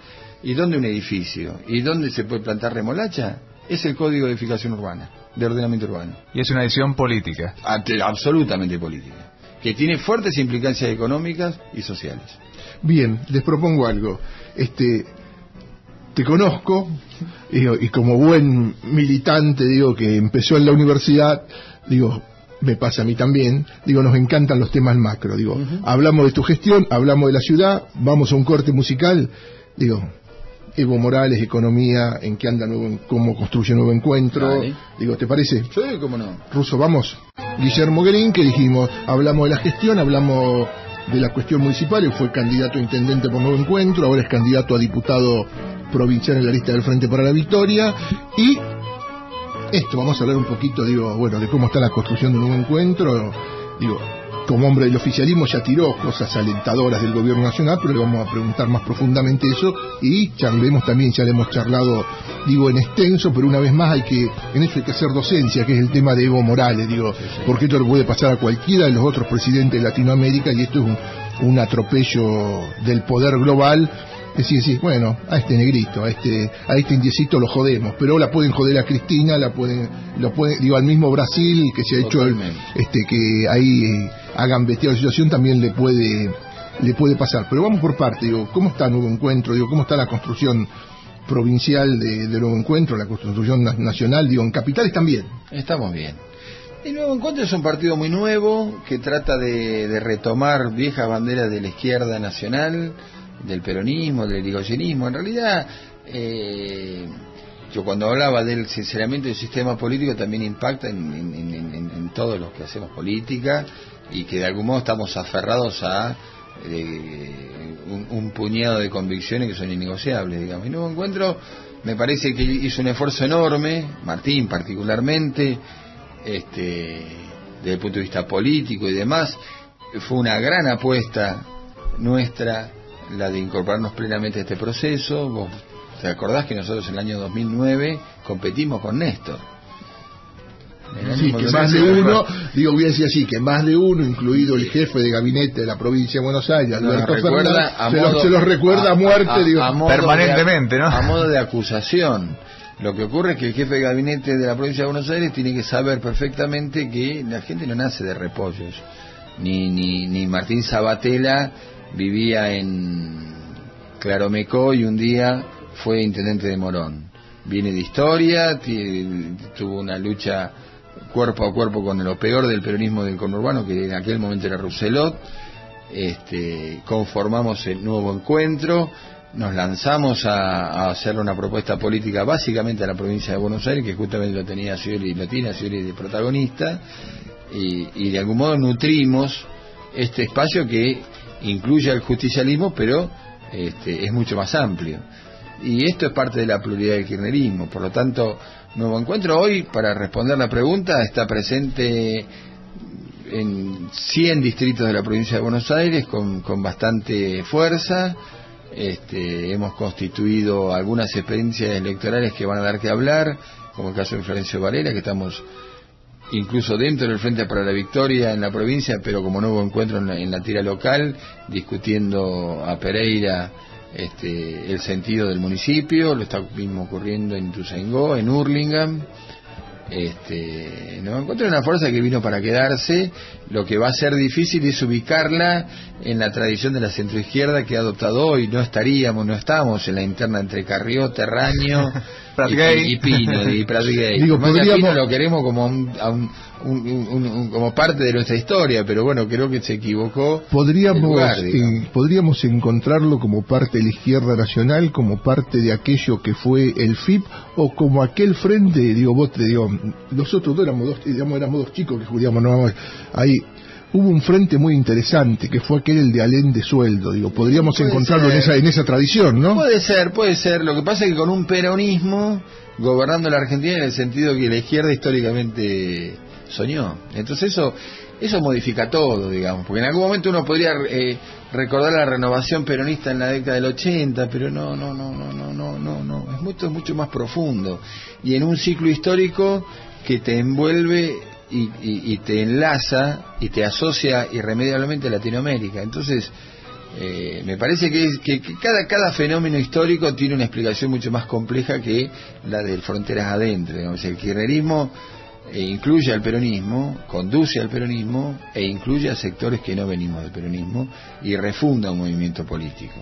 ¿Y dónde un edificio? ¿Y dónde se puede plantar remolacha? Es el Código de Edificación Urbana, de ordenamiento urbano. Y es una decisión política. Absolutamente política, que tiene fuertes implicancias económicas y sociales. Bien, les propongo algo. Te conozco, y como buen militante, que empezó en la universidad, me pasa a mí también, nos encantan los temas macro, hablamos de tu gestión, hablamos de la ciudad, vamos a un corte musical, Evo Morales, economía, en qué anda cómo construye Nuevo Encuentro, Dale. ¿te parece? Sí, cómo no. Russo, vamos. Guillermo Guerín, que dijimos, hablamos de la gestión, hablamos de la cuestión municipal, él fue candidato a intendente por Nuevo Encuentro, ahora es candidato a diputado provincial en la lista del Frente para la Victoria, y vamos a hablar un poquito, de cómo está la construcción de un Nuevo Encuentro, como hombre del oficialismo ya tiró cosas alentadoras del gobierno nacional, pero le vamos a preguntar más profundamente eso, y charlemos también, ya le hemos charlado, en extenso, pero una vez más en eso hay que hacer docencia, que es el tema de Evo Morales, porque esto le puede pasar a cualquiera de los otros presidentes de Latinoamérica, y esto es un atropello del poder global. Sí, bueno, a este negrito, a este indiecito lo jodemos, pero la pueden joder a Cristina, al mismo Brasil, que se ha hecho que ahí hagan bestial la situación, también le puede pasar. Pero vamos por parte, ¿cómo está Nuevo Encuentro? ¿Cómo está la construcción provincial de Nuevo Encuentro, la construcción nacional? En capitales también. Estamos bien. El Nuevo Encuentro es un partido muy nuevo que trata de retomar viejas banderas de la izquierda nacional, del peronismo, del irigoyenismo. En realidad, yo cuando hablaba del sinceramiento del sistema político también impacta en todos los que hacemos política, y que de algún modo estamos aferrados a un puñado de convicciones que son innegociables, Y Nuevo Encuentro me parece que hizo un esfuerzo enorme, Martín particularmente, desde el punto de vista político y demás. Fue una gran apuesta nuestra la de incorporarnos plenamente a este proceso. Vos te acordás que nosotros en el año 2009 competimos con Néstor. Sí, que más de uno, voy a decir así, que más de uno, incluido el jefe de gabinete de la provincia de Buenos Aires, Alberto Fernández, se los recuerda a muerte, permanentemente, ¿no? A modo de acusación. Lo que ocurre es que el jefe de gabinete de la provincia de Buenos Aires tiene que saber perfectamente que la gente no nace de repollos. Ni Martín Sabatella vivía en Claromecó y un día fue intendente de Morón. Viene de historia, tuvo una lucha cuerpo a cuerpo con lo peor del peronismo del conurbano, que en aquel momento era Rousselot. Conformamos el Nuevo Encuentro, nos lanzamos a hacer una propuesta política básicamente a la provincia de Buenos Aires, que justamente lo tiene a Scioli de protagonista, y de algún modo nutrimos este espacio que incluye al justicialismo, pero es mucho más amplio. Y esto es parte de la pluralidad del kirchnerismo. Por lo tanto, Nuevo Encuentro hoy, para responder la pregunta, está presente en 100 distritos de la provincia de Buenos Aires con bastante fuerza. Hemos constituido algunas experiencias electorales que van a dar que hablar, como el caso de Florencio Varela, que estamos incluso dentro del Frente para la Victoria en la provincia, pero como Nuevo Encuentro en la tira local, discutiendo a Pereira el sentido del municipio. Lo está mismo ocurriendo en Ituzaingó, en Hurlingham. Nuevo Encuentro es una fuerza que vino para quedarse. Lo que va a ser difícil es ubicarla en la tradición de la centroizquierda que ha adoptado hoy. No estamos en la interna entre Carrió, Terraño Prat Gay. Y Pino, y Prat Gay. Digo, podríamos... Pino lo queremos como como parte de nuestra historia, pero bueno, creo que se equivocó. Podríamos encontrarlo como parte de la izquierda nacional, como parte de aquello que fue el FIP, o como aquel frente, nosotros éramos dos chicos que jugábamos, ahí hubo un frente muy interesante, que fue aquel el de Alén de Sueldo, podríamos encontrarlo en esa tradición, ¿no? Puede ser, lo que pasa es que con un peronismo gobernando la Argentina, en el sentido que la izquierda históricamente soñó. Entonces eso modifica todo, digamos, porque en algún momento uno podría recordar la renovación peronista en la década del 80, pero no, es mucho más profundo, y en un ciclo histórico que te envuelve y te enlaza y te asocia irremediablemente a Latinoamérica. Entonces me parece que cada fenómeno histórico tiene una explicación mucho más compleja que la de fronteras adentro, digamos. El kirchnerismo incluye al peronismo, conduce al peronismo e incluye a sectores que no venimos del peronismo y refunda un movimiento político.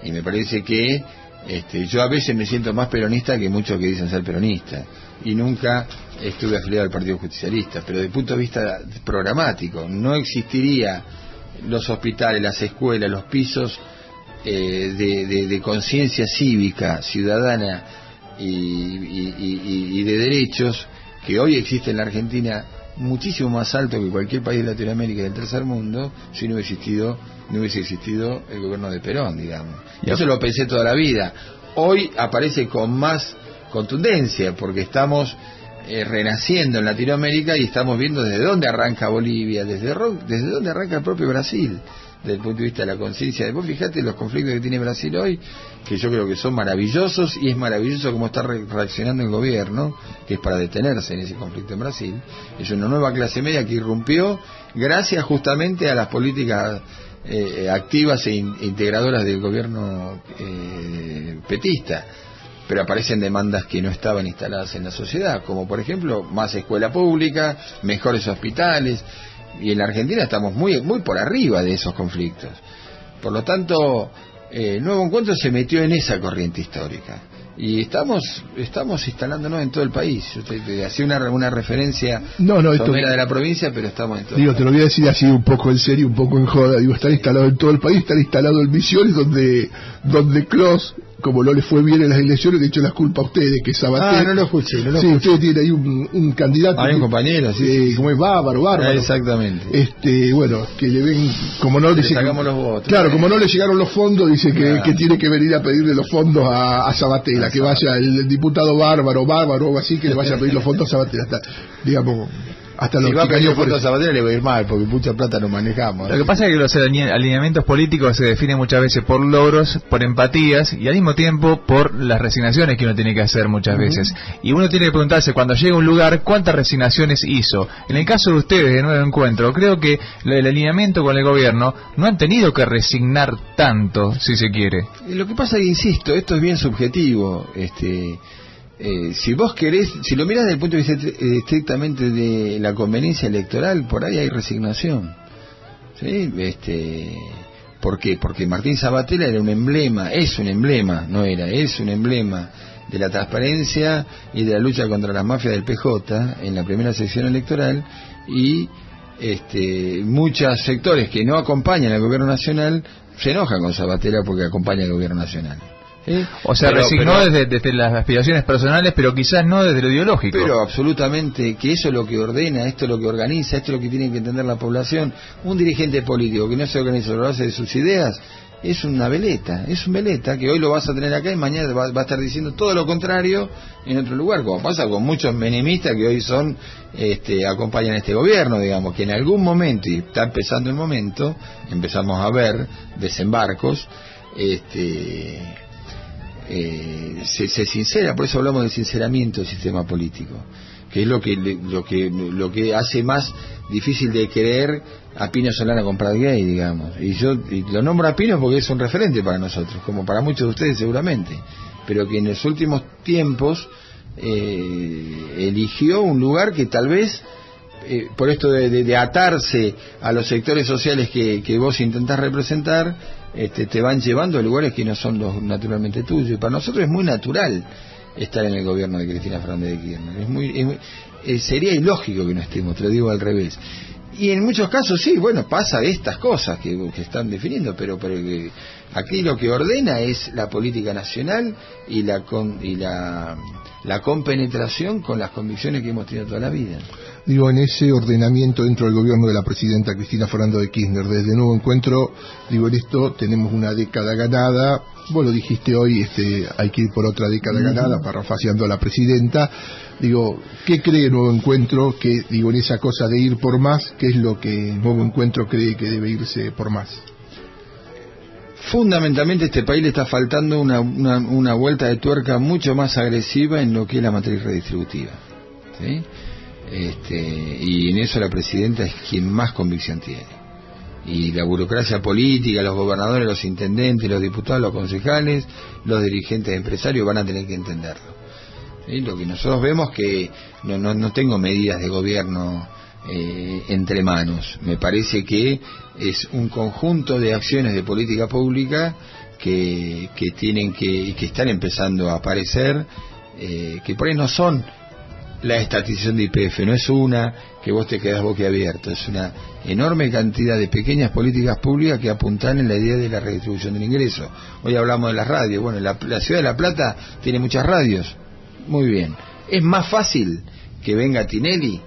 Y me parece que yo a veces me siento más peronista que muchos que dicen ser peronistas, y nunca estuve afiliado al Partido Justicialista, pero desde el punto de vista programático no existiría los hospitales, las escuelas, los pisos de conciencia cívica, ciudadana y de derechos que hoy existe en la Argentina, muchísimo más alto que cualquier país de Latinoamérica y del tercer mundo, si no hubiese existido el gobierno de Perón, digamos. Y eso lo pensé toda la vida. Hoy aparece con más contundencia, porque estamos renaciendo en Latinoamérica y estamos viendo desde dónde arranca Bolivia, desde dónde arranca el propio Brasil, desde el punto de vista de la conciencia. Vos fijate los conflictos que tiene Brasil hoy, que yo creo que son maravillosos, y es maravilloso cómo está reaccionando el gobierno, que es para detenerse en ese conflicto en Brasil. Es una nueva clase media que irrumpió gracias justamente a las políticas activas e integradoras del gobierno petista. Pero aparecen demandas que no estaban instaladas en la sociedad, como por ejemplo más escuela pública, mejores hospitales, y en la Argentina estamos muy por arriba de esos conflictos. Por lo tanto, Nuevo Encuentro se metió en esa corriente histórica, y estamos instalándonos en todo el país. Yo te hacía una referencia somera de la provincia, pero estamos en todo el país. Te lo voy a decir así un poco en serio, un poco en joda. Están instalados en todo el país, están instalados en Misiones, donde Clos, como no le fue bien en las elecciones, le echó las culpas a ustedes, que Sabater... no lo escuché. Ustedes tienen ahí un candidato... Hay un compañero, sí. Como es bárbaro. Exactamente. Bueno, que le ven... Como no le sacamos los votos. Claro, como no le llegaron los fondos, dice que tiene que venir a pedirle los fondos a Sabatella, que vaya el diputado bárbaro, así, que le vaya a pedir los fondos a Sabatella. Hasta si va a pedir fondos a Sabatella le va a ir mal, porque mucha plata no manejamos. Lo que pasa es que los alineamientos políticos se definen muchas veces por logros, por empatías, y al mismo tiempo por las resignaciones que uno tiene que hacer muchas veces. Y uno tiene que preguntarse, cuando llega a un lugar, ¿cuántas resignaciones hizo? En el caso de ustedes, de Nuevo Encuentro, creo que el alineamiento con el gobierno no han tenido que resignar tanto, si se quiere. Lo que pasa es que, insisto, esto es bien subjetivo. Si vos querés, si lo mirás desde el punto de vista estrictamente de la conveniencia electoral, por ahí hay resignación, ¿sí? ¿Por qué? Porque Martín Sabatella era un emblema, es un emblema de la transparencia y de la lucha contra las mafias del PJ en la primera sección electoral, y muchos sectores que no acompañan al gobierno nacional se enojan con Sabatella porque acompaña al gobierno nacional. O sea, resignó desde las aspiraciones personales, pero quizás no desde lo ideológico. Pero absolutamente, que eso es lo que ordena, esto es lo que organiza, esto es lo que tiene que entender la población. Un dirigente político que no se organiza sobre la base de sus ideas es una veleta, que hoy lo vas a tener acá y mañana va a estar diciendo todo lo contrario en otro lugar, como pasa con muchos menemistas que hoy acompañan a este gobierno, digamos, que en algún momento, y está empezando el momento, empezamos a ver desembarcos, se sincera, por eso hablamos de sinceramiento del sistema político, que es lo que hace más difícil de creer a Pino Solana con Prat Gay, digamos. Y lo nombro a Pino porque es un referente para nosotros, como para muchos de ustedes seguramente, pero que en los últimos tiempos eligió un lugar que tal vez por esto de atarse a los sectores sociales que vos intentás representar, te van llevando a lugares que no son los naturalmente tuyos. Y para nosotros es muy natural estar en el gobierno de Cristina Fernández de Kirchner. Sería ilógico que no estemos, te lo digo al revés. Y en muchos casos sí, bueno, pasa estas cosas que están definiendo, pero aquí lo que ordena es la política nacional y la compenetración con las convicciones que hemos tenido toda la vida. Digo, en ese ordenamiento dentro del gobierno de la presidenta Cristina Fernández de Kirchner, desde Nuevo Encuentro, digo, en esto tenemos una década ganada. Vos lo dijiste hoy, hay que ir por otra década ganada, parafraseando a la presidenta. Digo, ¿qué cree Nuevo Encuentro? Que digo, en esa cosa de ir por más, ¿qué es lo que Nuevo Encuentro cree que debe irse por más? Fundamentalmente, a este país le está faltando una vuelta de tuerca mucho más agresiva en lo que es la matriz redistributiva, ¿sí? Y en eso la presidenta es quien más convicción tiene. Y la burocracia política, los gobernadores, los intendentes, los diputados, los concejales, los dirigentes empresarios van a tener que entenderlo. ¿Sí? Lo que nosotros vemos que no tengo medidas de gobierno entre manos. Me parece que es un conjunto de acciones de política pública que están empezando a aparecer, que por ahí no son la estatización de YPF, no es una que vos te quedás boquiabierto, es una enorme cantidad de pequeñas políticas públicas que apuntan en la idea de la redistribución del ingreso. Hoy hablamos de las radios. Bueno, la ciudad de La Plata tiene muchas radios, muy bien. Es más fácil que venga Tinelli,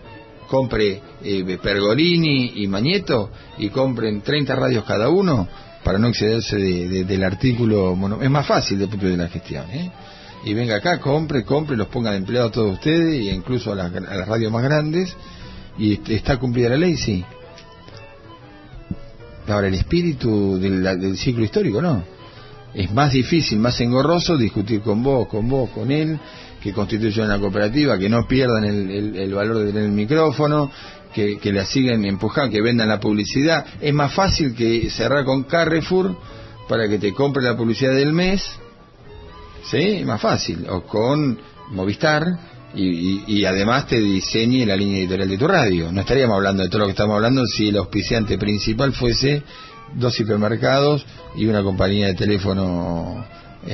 compre Pergolini y Mañeto y compren 30 radios cada uno para no excederse del artículo. Es más fácil desde el punto de vista de la gestión, y venga acá, compre, los pongan empleados a todos ustedes, e incluso a las radios más grandes, y está cumplida la ley, sí. Ahora, el espíritu del ciclo histórico, no. Es más difícil, más engorroso discutir con vos, con él, que constituyan una cooperativa, que no pierdan el valor de tener el micrófono, que la sigan empujando, que vendan la publicidad. Es más fácil que cerrar con Carrefour para que te compre la publicidad del mes, ¿sí? Más fácil, o con Movistar, y además te diseñe la línea editorial de tu radio. No estaríamos hablando de todo lo que estamos hablando si el auspiciante principal fuese 2 hipermercados y una compañía de teléfono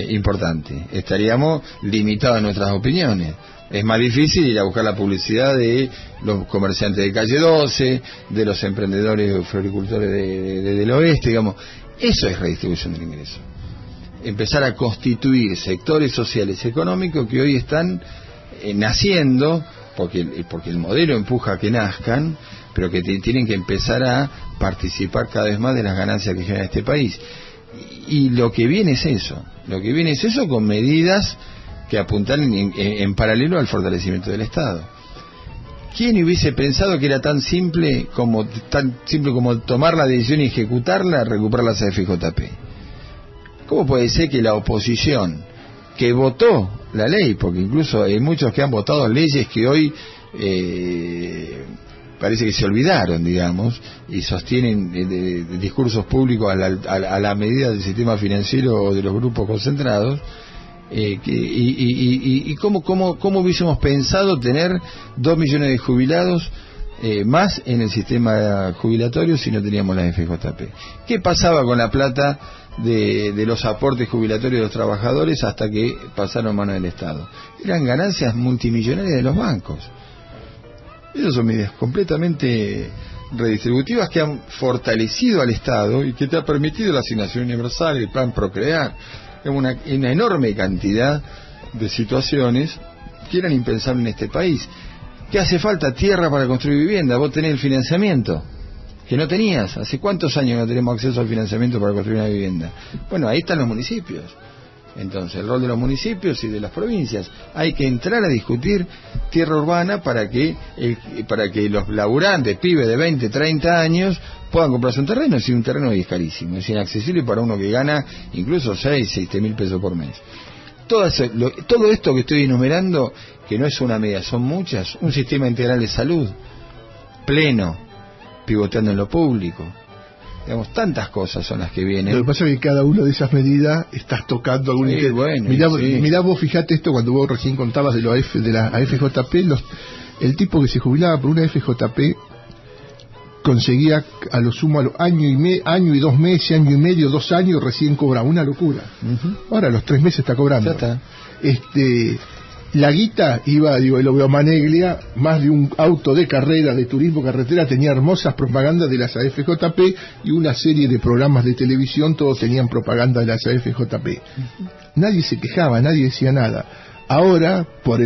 importante. Estaríamos limitados en nuestras opiniones. Es más difícil ir a buscar la publicidad de los comerciantes de calle 12, de los emprendedores floricultores del oeste, digamos. Eso es redistribución del ingreso. Empezar a constituir sectores sociales y económicos que hoy están naciendo, porque el modelo empuja a que nazcan, pero que tienen que empezar a participar cada vez más de las ganancias que genera este país. Y lo que viene es eso, con medidas que apuntan en paralelo al fortalecimiento del Estado. ¿Quién hubiese pensado que era tan simple como tomar la decisión y ejecutarla, recuperar las AFJP? ¿Cómo puede ser que la oposición, que votó la ley, porque incluso hay muchos que han votado leyes que hoy parece que se olvidaron, digamos, y sostienen discursos públicos a la medida del sistema financiero o de los grupos concentrados, cómo hubiésemos pensado tener 2 millones de jubilados más en el sistema jubilatorio si no teníamos la FJP? ¿Qué pasaba con la plata de los aportes jubilatorios de los trabajadores hasta que pasaron a manos del Estado? Eran ganancias multimillonarias de los bancos. Esas son medidas completamente redistributivas que han fortalecido al Estado y que te ha permitido la asignación universal, el plan Procrear, una enorme cantidad de situaciones que eran impensables en este país. ¿Qué hace falta? Tierra para construir vivienda. Vos tenés el financiamiento que no tenías. ¿Hace cuántos años no tenemos acceso al financiamiento para construir una vivienda? Bueno, ahí están los municipios. Entonces, el rol de los municipios y de las provincias. Hay que entrar a discutir tierra urbana para que los laburantes, pibes de 20, 30 años, puedan comprarse un terreno. Si un terreno es carísimo, es inaccesible para uno que gana incluso 7 mil pesos por mes. Todo esto que estoy enumerando, que no es una medida, son muchas. Un sistema integral de salud pleno, pivoteando en lo público. Digamos, tantas cosas son las que vienen. Lo que pasa es que cada una de esas medidas estás tocando algún interés. Bueno, mirá vos, fijate esto cuando vos recién contabas de la AFJP, el tipo que se jubilaba por una AFJP conseguía a lo sumo año y 2 meses, año y medio, 2 años, recién cobraba. Una locura. Ahora a los 3 meses está cobrando. Ya está. la guita iba, digo, el Maneglia, más de un auto de carrera, de turismo carretera, tenía hermosas propagandas de las AFJP y una serie de programas de televisión, todos tenían propaganda de las AFJP. Nadie se quejaba, nadie decía nada. Ahora, por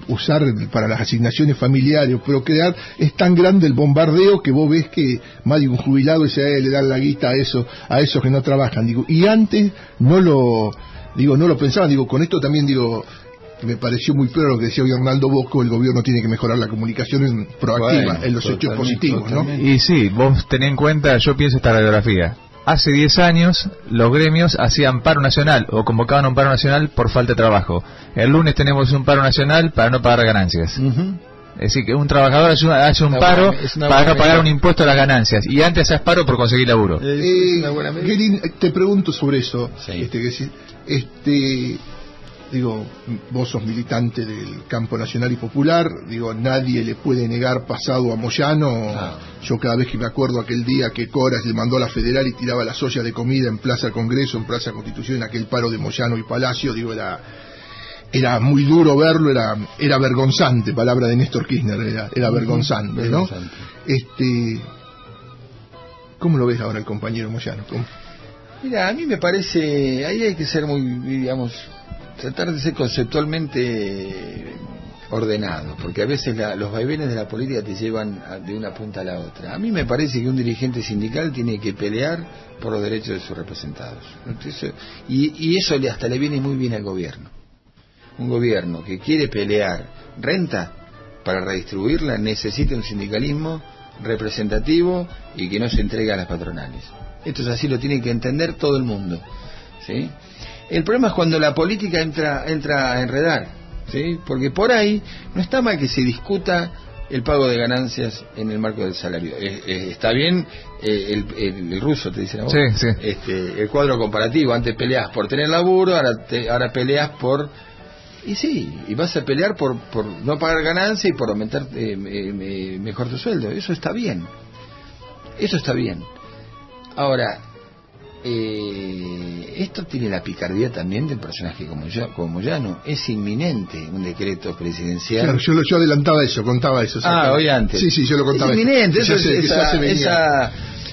usar para las asignaciones familiares o procrear, es tan grande el bombardeo que vos ves que más de un jubilado le dan la guita a esos que no trabajan. Digo, y antes no lo pensaban. Digo, con esto también me pareció muy claro lo que decía hoy Arnaldo Bosco: el gobierno tiene que mejorar la comunicación proactiva, en los hechos positivos, ¿no? Y sí, vos tenés en cuenta, yo pienso esta radiografía. Hace 10 años los gremios hacían paro nacional o convocaban un paro nacional por falta de trabajo. El lunes tenemos un paro nacional para no pagar ganancias. Es decir, que un trabajador hace un paro para no pagar un impuesto a las ganancias. Y antes haces paro por conseguir laburo. Te pregunto sobre eso. Sí. Digo, vos sos militante del campo nacional y popular, digo, nadie le puede negar pasado a Moyano. Yo cada vez que me acuerdo aquel día que Coras le mandó a la Federal y tiraba las ollas de comida en Plaza Congreso, en Plaza Constitución, en aquel paro de Moyano y Palacio, digo, era muy duro verlo, era vergonzante, palabra de Néstor Kirchner, era vergonzante, ¿no? ¿Cómo lo ves ahora el compañero Moyano? Mira, a mí me parece, ahí hay que ser muy, digamos, tratar de ser conceptualmente ordenado, porque a veces los vaivenes de la política te llevan de una punta a la otra. A mí me parece que un dirigente sindical tiene que pelear por los derechos de sus representados. Entonces, y eso hasta le viene muy bien al gobierno. Un gobierno que quiere pelear renta para redistribuirla necesita un sindicalismo representativo y que no se entregue a las patronales. Esto es así, lo tiene que entender todo el mundo, ¿sí? El problema es cuando la política entra a enredar, ¿sí? Porque por ahí no está mal que se discuta el pago de ganancias en el marco del salario. Está bien el ruso, te dicen a vos. Sí. El cuadro comparativo. Antes peleas por tener laburo, ahora peleas por... Y sí, y vas a pelear por no pagar ganancias y por aumentar mejor tu sueldo. Eso está bien. Ahora, esto tiene la picardía también de un personaje como Moyano. Es inminente un decreto presidencial. Claro, yo adelantaba eso, contaba eso. Hoy antes. Sí, yo lo contaba. Es inminente, eso.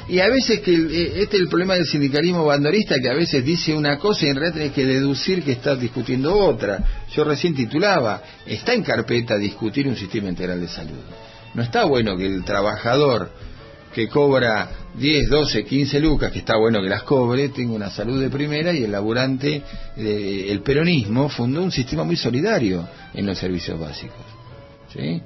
Y a veces este es el problema del sindicalismo bandorista, que a veces dice una cosa y en realidad tenés que deducir que estás discutiendo otra. Yo recién titulaba, está en carpeta discutir un sistema integral de salud. No está bueno que el trabajador que cobra 10, 12, 15 lucas, que está bueno que las cobre, tenga una salud de primera, y el laburante, el peronismo fundó un sistema muy solidario en los servicios básicos, ¿sí?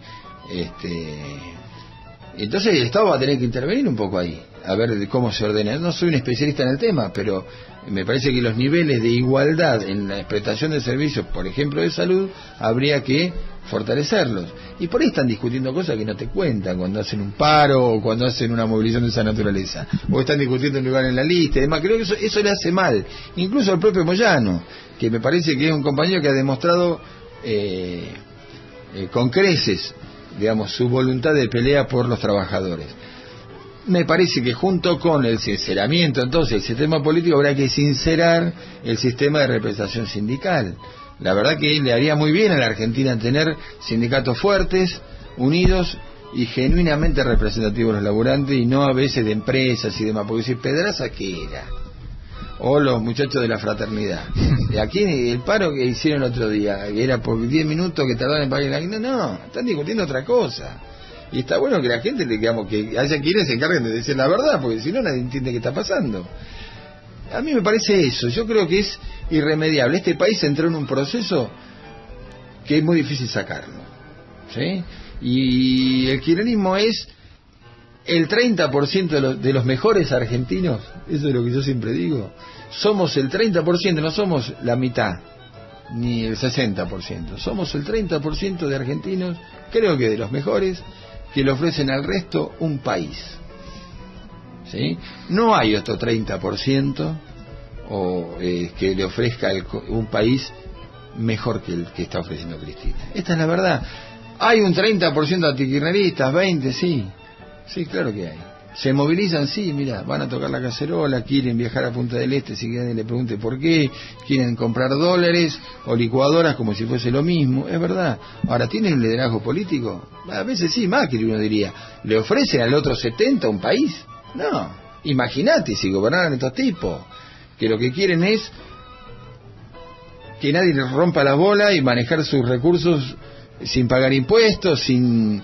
Entonces el Estado va a tener que intervenir un poco ahí, a ver cómo se ordena. No soy un especialista en el tema, pero me parece que los niveles de igualdad en la prestación de servicios, por ejemplo de salud, habría que fortalecerlos. Y por ahí están discutiendo cosas que no te cuentan cuando hacen un paro o cuando hacen una movilización de esa naturaleza, o están discutiendo un lugar en la lista y demás. Creo que eso le hace mal, incluso al propio Moyano, que me parece que es un compañero que ha demostrado con creces, digamos, su voluntad de pelea por los trabajadores. Me parece que junto con el sinceramiento entonces del sistema político habrá que sincerar el sistema de representación sindical. La verdad que le haría muy bien a la Argentina tener sindicatos fuertes, unidos y genuinamente representativos de los laburantes, y no a veces de empresas y demás, porque si Pedraza, ¿qué era? O los muchachos de la fraternidad. Aquí el paro que hicieron el otro día, que era por 10 minutos que tardaban en pagar la guinda, no, están discutiendo otra cosa. Y está bueno que la gente, digamos, que haya quienes se encarguen de decir la verdad, porque si no nadie entiende qué está pasando. A mí me parece eso, yo creo que es irremediable. Este país entró en un proceso que es muy difícil sacarlo, ¿sí? Y el kirchnerismo es el 30% de los mejores argentinos, eso es lo que yo siempre digo. Somos el 30%, no somos la mitad, ni el 60%. Somos el 30% de argentinos, creo que de los mejores, que le ofrecen al resto un país, ¿sí? No hay otro 30% que le ofrezca un país mejor que el que está ofreciendo Cristina. Esta es la verdad. Hay un 30% antikirchneristas, 20%, sí, claro que hay. ¿Se movilizan? Sí, mira, van a tocar la cacerola, quieren viajar a Punta del Este, si alguien le pregunte por qué, quieren comprar dólares o licuadoras como si fuese lo mismo, es verdad. Ahora, ¿tienen un liderazgo político? A veces sí, Macri uno diría. ¿Le ofrecen al otro 70 un país? No, imagínate si gobernaran estos tipos, que lo que quieren es que nadie les rompa la bola y manejar sus recursos sin pagar impuestos, sin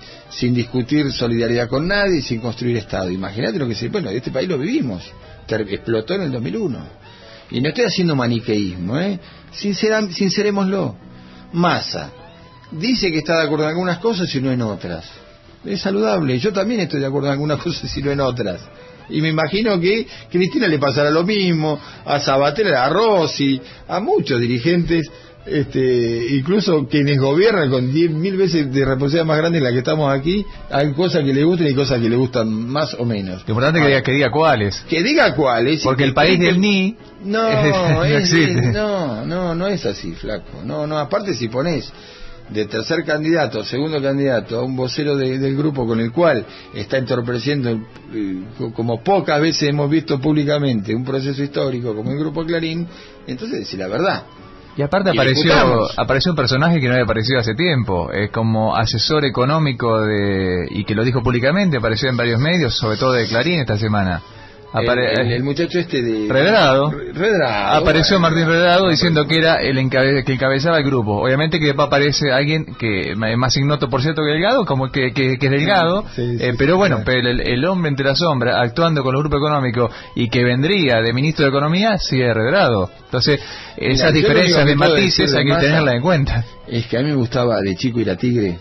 discutir solidaridad con nadie, sin construir Estado. Imagínate lo que se... Bueno, este país lo vivimos, explotó en el 2001. Y no estoy haciendo maniqueísmo, sincerémoslo. Massa dice que está de acuerdo en algunas cosas y no en otras. Es saludable, yo también estoy de acuerdo en algunas cosas y no en otras. Y me imagino que a Cristina le pasará lo mismo, a Sabater, a Rossi, a muchos dirigentes, incluso quienes gobiernan con 10.000 veces de responsabilidad más grande en la que estamos aquí. Hay cosas que le gustan y cosas que le gustan más o menos. Lo importante es que diga cuáles. Que diga cuáles. Porque el país del ni no existe. No es así, flaco. No, aparte si pones de tercer candidato, segundo candidato, a un vocero del grupo con el cual está entorpeciendo, como pocas veces hemos visto públicamente, un proceso histórico como el Grupo Clarín, entonces decir la verdad. Y aparte apareció un personaje que no había aparecido hace tiempo, como asesor económico y que lo dijo públicamente, apareció en varios medios, sobre todo de Clarín esta semana. El muchacho de... Redrado. Apareció Martín Redrado diciendo que era que encabezaba el grupo. Obviamente que después aparece alguien que es más ignoto, por cierto, que Delgado, como que es Delgado, pero bueno, el hombre entre las sombras, actuando con el grupo económico y que vendría de ministro de Economía, sí es Redrado. Entonces, esas diferencias de matices hay que tenerlas en cuenta. Es que a mí me gustaba de chico ir a Tigre.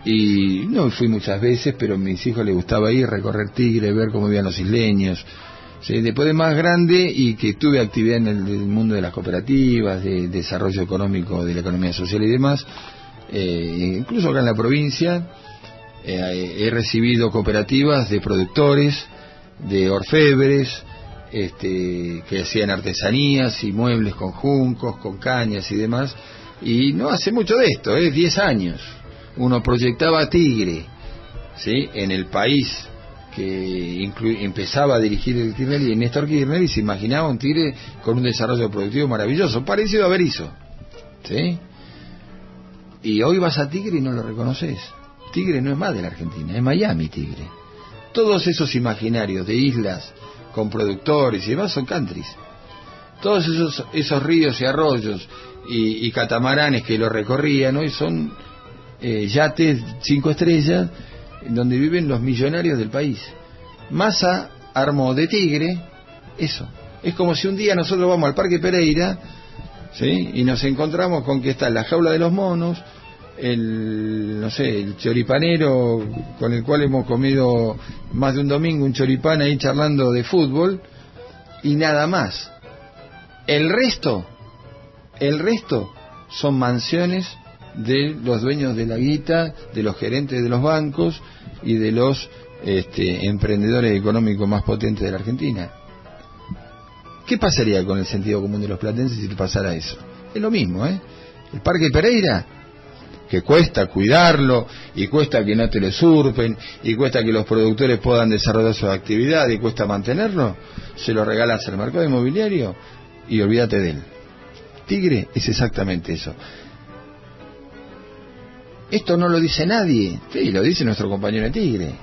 Y no fui muchas veces, pero a mis hijos les gustaba ir, recorrer Tigre, ver cómo vivían los isleños. ¿Sí? Después de más grande y que tuve actividad en el mundo de las cooperativas, de desarrollo económico, de la economía social y demás, incluso acá en la provincia, he recibido cooperativas de productores, de orfebres, que hacían artesanías y muebles con juncos, con cañas y demás, y no hace mucho de esto, 10 años. Uno proyectaba a Tigre, ¿sí?, en el país que empezaba a dirigir el Kirchner y Néstor Kirchner, y se imaginaba un Tigre con un desarrollo productivo maravilloso, parecido a Berisso, ¿sí? Y hoy vas a Tigre y no lo reconoces. Tigre no es más de la Argentina, es Miami Tigre. Todos esos imaginarios de islas con productores y demás son countries. Todos esos ríos y arroyos y catamaranes que lo recorrían hoy son yates 5 estrellas donde viven los millonarios del país. Massa armó de Tigre eso. Es como si un día nosotros vamos al Parque Pereira, ¿sí?, y nos encontramos con que está la jaula de los monos, el choripanero con el cual hemos comido más de un domingo un choripán ahí charlando de fútbol y nada más. El resto son mansiones de los dueños de la guita, de los gerentes de los bancos y de los emprendedores económicos más potentes de la Argentina. ¿Qué pasaría con el sentido común de los platenses si te pasara eso? Es lo mismo, El Parque Pereira, que cuesta cuidarlo, y cuesta que no te lo usurpen, y cuesta que los productores puedan desarrollar su actividad, y cuesta mantenerlo, se lo regalas al mercado inmobiliario y olvídate de él. Tigre es exactamente eso. Esto no lo dice nadie, sí, lo dice nuestro compañero de Tigre.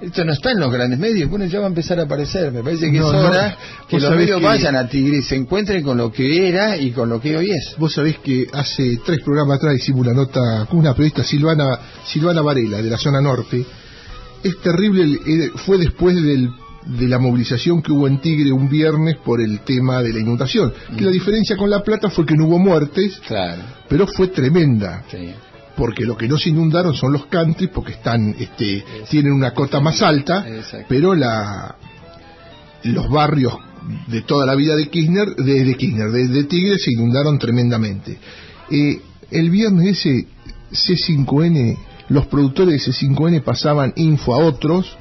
Esto no está en los grandes medios, bueno, ya va a empezar a aparecer. Me parece que es hora que los medios vayan a Tigre y se encuentren con lo que era y con lo que hoy es. Vos sabés que hace 3 programas atrás hicimos una nota con una periodista, Silvana Varela, de la zona norte. Es terrible, fue después de la movilización que hubo en Tigre un viernes por el tema de la inundación. Que la diferencia con La Plata fue que no hubo muertes, claro, pero fue tremenda. Sí. Porque lo que no se inundaron son los country, porque están tienen una cota más alta. Exacto. Pero los barrios de toda la vida de Tigre se inundaron tremendamente. El viernes ese C5N, los productores de C5N pasaban info a otros,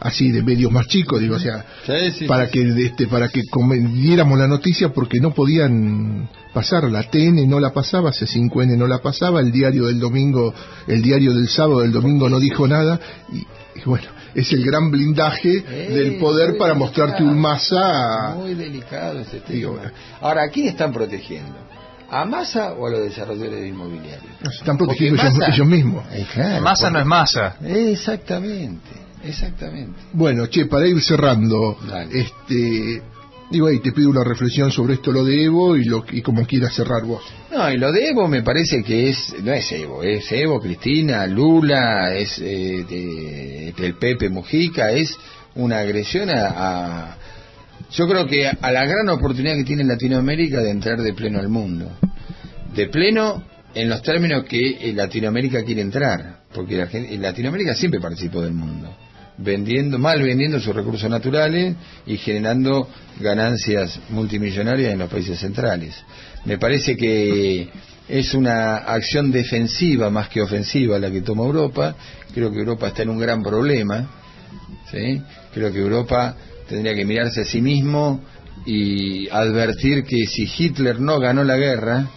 así de medios más chicos, digo, o sea, para que diéramos la noticia, porque no podían pasar. La TN no la pasaba, C5N no la pasaba, el diario del domingo, el diario del sábado del domingo no dijo nada, Y bueno, es el gran blindaje del poder para mostrarte un Massa. Muy delicado este tema. Ahora, ¿a quién están protegiendo? ¿A Massa o a los desarrolladores inmobiliarios? Nos están protegiendo Massa, ellos mismos. Claro, Massa no es Massa. Exactamente. Bueno, para ir cerrando, Dale. digo ahí, te pido una reflexión sobre esto, lo de Evo, y como quieras cerrar vos. No, y lo de Evo me parece que no es Evo, Cristina, Lula, es el Pepe Mujica, es una agresión yo creo que a la gran oportunidad que tiene Latinoamérica de entrar de pleno al mundo. De pleno en los términos que Latinoamérica quiere entrar, porque Latinoamérica siempre participó del mundo, vendiendo sus recursos naturales y generando ganancias multimillonarias en los países centrales. Me parece que es una acción defensiva más que ofensiva la que toma Europa. Creo que Europa está en un gran problema, ¿sí? Creo que Europa tendría que mirarse a sí mismo y advertir que si Hitler no ganó la guerra,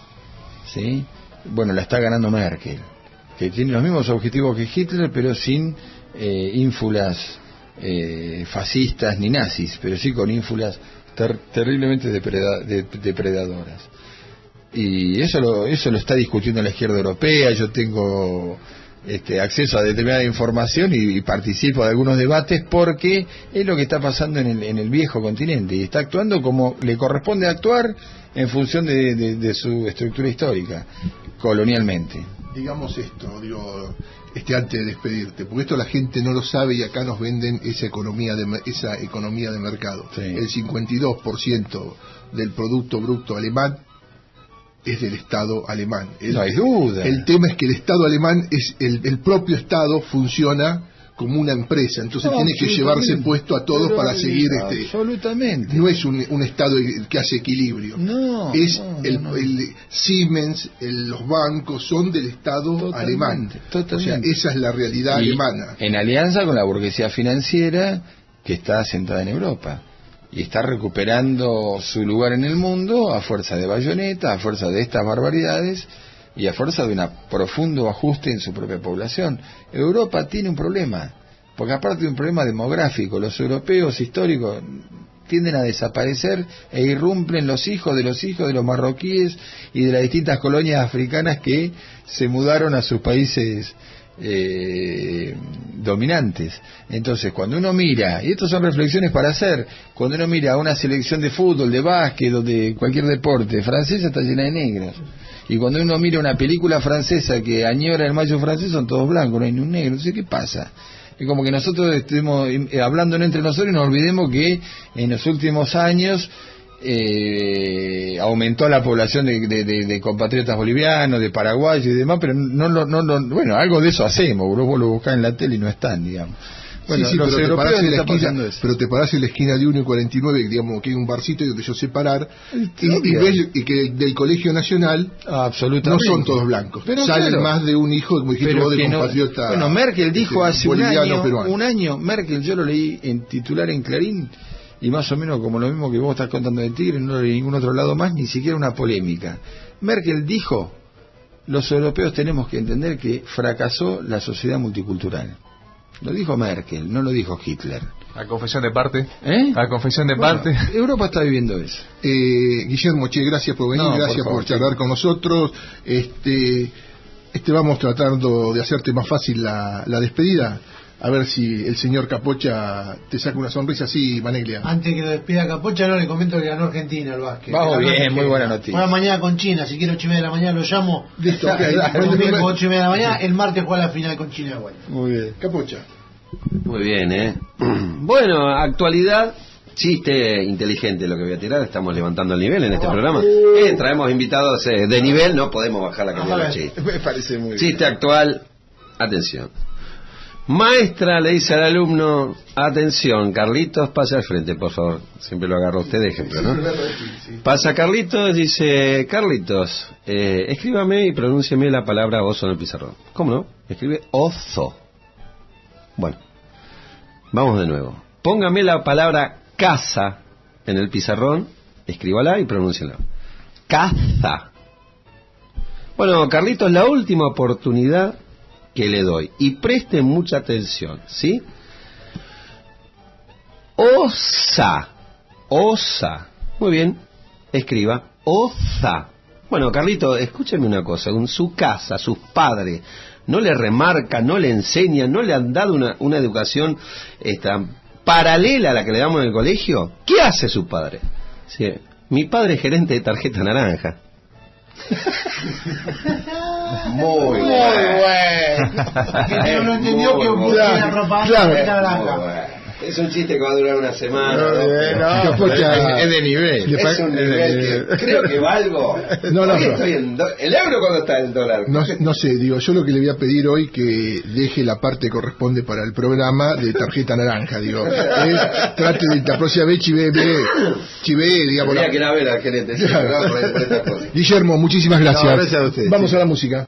¿sí?, bueno, la está ganando Merkel, que tiene los mismos objetivos que Hitler, pero sin ínfulas fascistas ni nazis, pero sí con ínfulas terriblemente depredadoras. Y eso lo está discutiendo la izquierda europea. Yo tengo acceso a determinada información y participo de algunos debates, porque es lo que está pasando en el viejo continente, y está actuando como le corresponde actuar en función de su estructura histórica, colonialmente. Digamos esto, antes de despedirte, porque esto la gente no lo sabe y acá nos venden esa economía de mercado. Sí. El 52% del Producto Bruto alemán es del Estado alemán. No hay duda. El tema es que el Estado alemán el propio Estado funciona como una empresa, entonces tiene que llevarse puesto a todos para seguir absolutamente. No es un Estado que hace equilibrio. El Siemens, los bancos son del Estado alemán. Totalmente. O sea, esa es la realidad alemana. En alianza con la burguesía financiera que está asentada en Europa y está recuperando su lugar en el mundo a fuerza de bayonetas, a fuerza de estas barbaridades y a fuerza de un profundo ajuste en su propia población. Europa tiene un problema, porque aparte de un problema demográfico, los europeos históricos tienden a desaparecer e irrumpen los hijos de los marroquíes y de las distintas colonias africanas que se mudaron a sus países dominantes. Entonces, cuando uno mira, y estas son reflexiones para hacer, cuando uno mira a una selección de fútbol, de básquet o de cualquier deporte francesa, está llena de negros. Y cuando uno mira una película francesa que añora el mayo francés, son todos blancos, no hay ni un negro. Entonces, ¿qué pasa? Es como que nosotros estemos hablando entre nosotros y nos olvidemos que en los últimos años aumentó la población de compatriotas bolivianos, de paraguayos y demás, pero bueno, algo de eso hacemos. Vos lo buscás en la tele y no están, digamos. Bueno, sí, los pero europeos pero te parás en la esquina de 1 y 49, digamos que hay un barcito donde yo sé parar, y ves y que del Colegio Nacional absolutamente no son todos blancos, pero salen claro, más de un hijo, como dijiste vos, de compatriota. Bueno, Merkel dijo hace un año, Merkel, yo lo leí en titular en Clarín, y más o menos como lo mismo que vos estás contando de Tigre, no lo leí en ningún otro lado más, ni siquiera una polémica. Merkel dijo: los europeos tenemos que entender que fracasó la sociedad multicultural. Lo dijo Merkel, no lo dijo Hitler. A confesión de parte. A confesión de parte. Europa está viviendo eso. Guillermo, gracias por venir, gracias por charlar con nosotros. Vamos tratando de hacerte más fácil la despedida. A ver si el señor Capocha te saca una sonrisa así, Maneglia. Antes que lo despida Capocha, le comento que ganó Argentina el básquet. Vamos bien, muy buena noticia. Juega mañana con China, si quiero 8:30 de la mañana lo llamo. Listo, ok. El domingo 8:30 de la mañana, el martes juega la final con China igual. Muy bien. Capocha. Muy bien, Bueno, actualidad, chiste inteligente lo que voy a tirar, estamos levantando el nivel en este programa. Traemos invitados de nivel, no podemos bajar la calidad del chiste. Me parece muy bien. Chiste actual, atención. Maestra le dice al alumno: atención, Carlitos, pase al frente, por favor. Siempre lo agarro usted de ejemplo, ¿no? Pasa Carlitos, dice: Carlitos, escríbame y pronúnciame la palabra oso en el pizarrón. ¿Cómo no? Escribe oso. Bueno, vamos de nuevo. Póngame la palabra casa en el pizarrón, escríbala y pronúnciala. Caza. Bueno, Carlitos, la última oportunidad que le doy, y presten mucha atención, ¿sí? OSA. OSA. Muy bien. Escriba. OSA. Bueno, Carlito, escúcheme una cosa. En su casa, sus padres no le remarcan, no le enseñan, no le han dado una educación paralela a la que le damos en el colegio. ¿Qué hace su padre? Sí, mi padre es gerente de tarjeta naranja. Muy bueno. Que no entendió que la propaganda. Es un chiste que va a durar una semana. Es de nivel. Es un nivel que creo que valgo. No. Estoy ¿el euro cuando está el dólar? No sé, digo, yo lo que le voy a pedir hoy que deje la parte que corresponde para el programa de tarjeta naranja, digo. Trate de la próxima vez chivé, digamos. Tendría que ir a ver al gerente. Guillermo, muchísimas gracias. Gracias a ustedes. Vamos a la música.